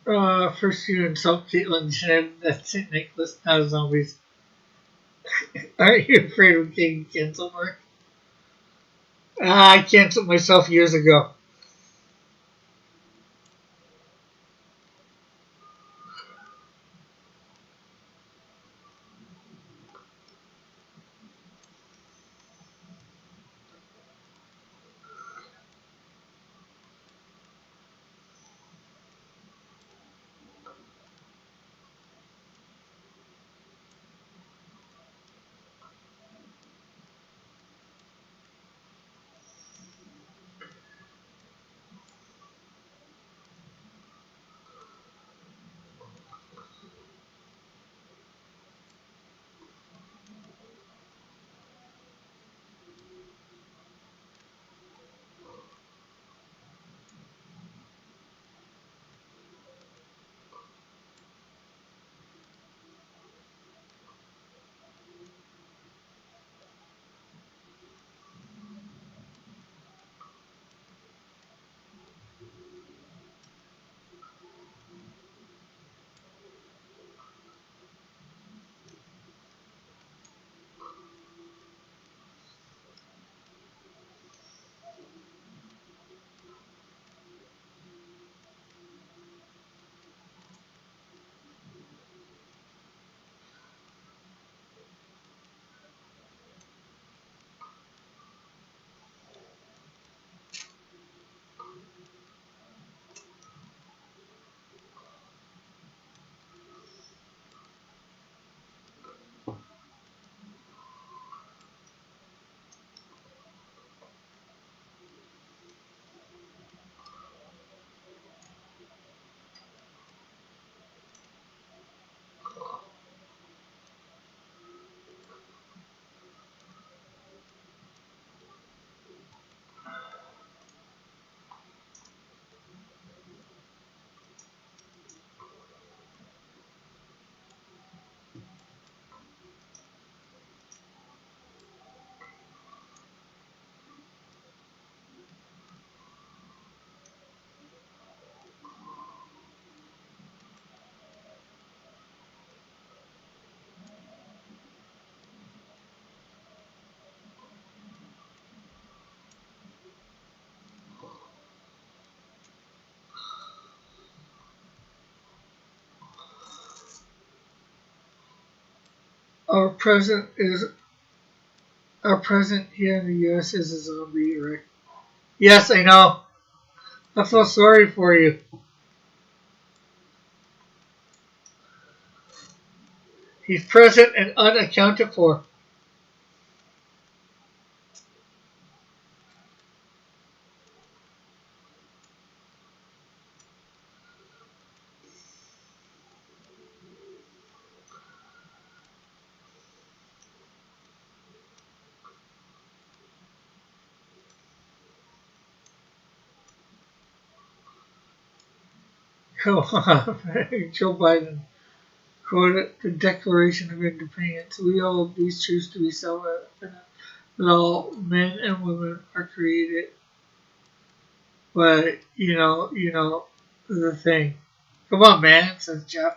First you insult Caitlyn Shannon, that's St. Nicholas, not zombies. Aren't you afraid of getting canceled, Mark? I canceled myself years ago. Our president is our president here in the U.S. is a zombie, right? Yes, I know. I feel sorry for you. He's present and unaccounted for. Come on, Joe Biden quoted the Declaration of Independence. We hold these truths to be self-evident that all men and women are created. But the thing. Come on, man, says Jeff.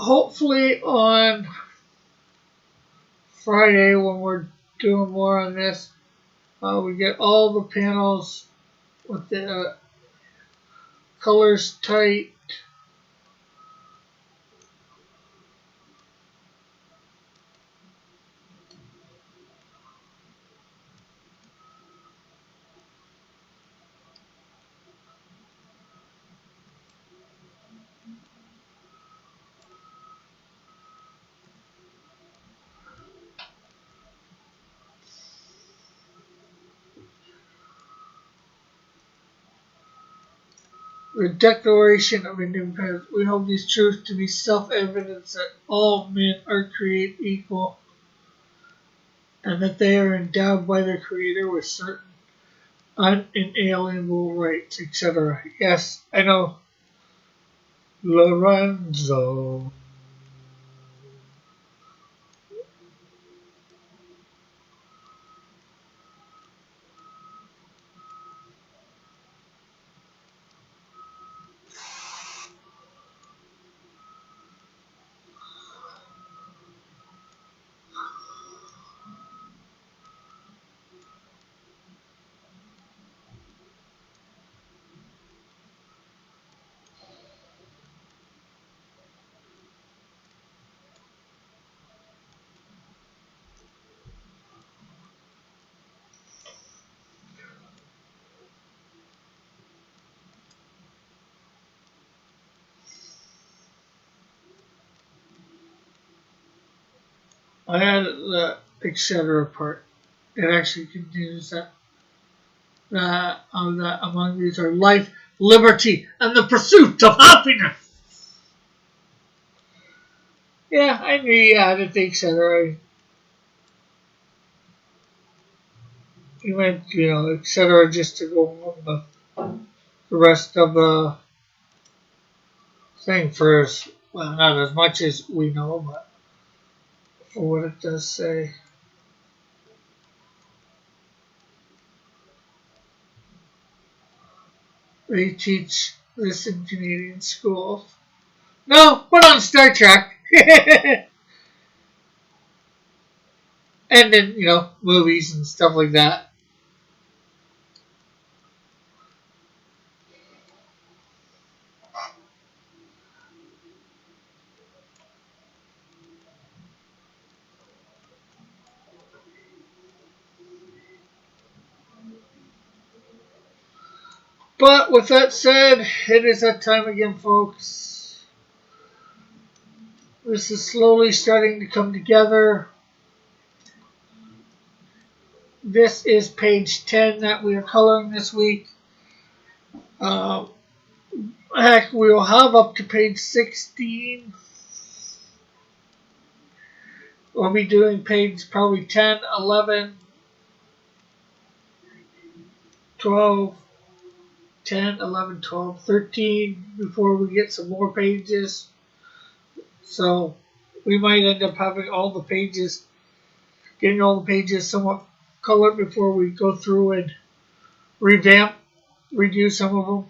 hopefully on Friday when we're doing more on this, we get all the panels with the colors tight. The Declaration of Independence. We hold these truths to be self-evident that all men are created equal and that they are endowed by their Creator with certain unalienable rights, etc. Yes, I know. Lorenzo. I added the etc. part. It actually continues that among these are life, liberty, and the pursuit of happiness. Yeah, I knew you added the etc. You meant, etc. just to go on the rest of the thing first. Well, not as much as we know, but for what it does say. They teach this in Canadian schools. No, put on Star Trek. And then, movies and stuff like that. But with that said, it is that time again, folks. This is slowly starting to come together. This is page 10 that we are coloring this week. Heck, we will have up to page 16. We'll be doing page probably 10, 11, 12, 10, 11, 12, 13 before we get some more pages. So we might end up having getting all the pages somewhat colored before we go through and redo some of them.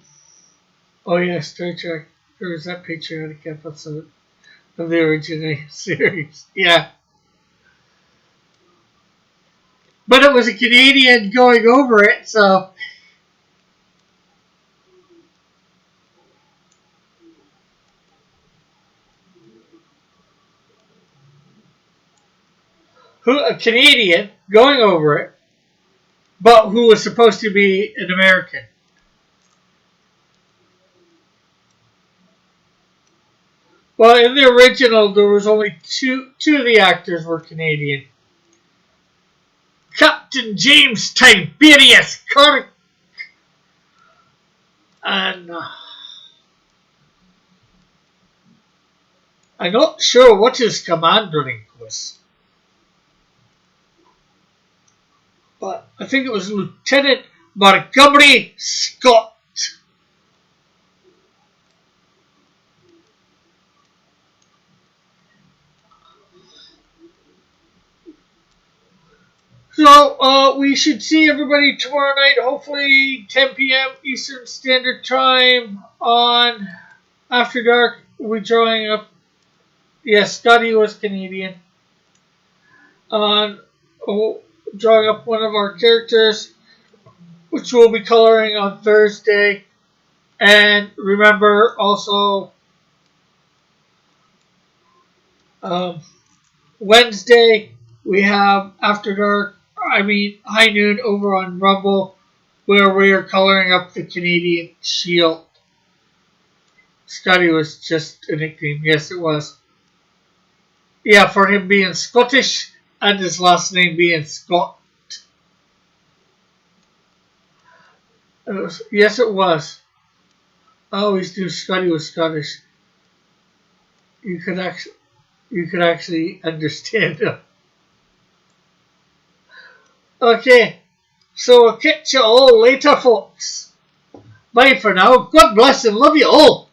Oh yeah, Star Trek. There was that patriotic episode of the original series. Yeah. But it was a Canadian going over it, so. A Canadian going over it, but who was supposed to be an American. Well, in the original, there was only two of the actors were Canadian. Captain James Tiberius Kirk and I'm not sure what his command rank was, but I think it was Lieutenant Montgomery Scott. So we should see everybody tomorrow night, hopefully 10 p.m. Eastern Standard Time on After Dark. We're drawing up Yes, Scotty was Canadian. On drawing up one of our characters, which we'll be coloring on Thursday. And remember also Wednesday we have After Dark, High Noon over on Rumble, where we are coloring up the Canadian Shield. Scotty was just a nickname. Yes, it was. Yeah, for him being Scottish and his last name being Scott. Yes, it was. I always knew Scotty was Scottish. You could actually understand him. Okay, so we'll catch you all later, folks. Bye for now. God bless and love you all.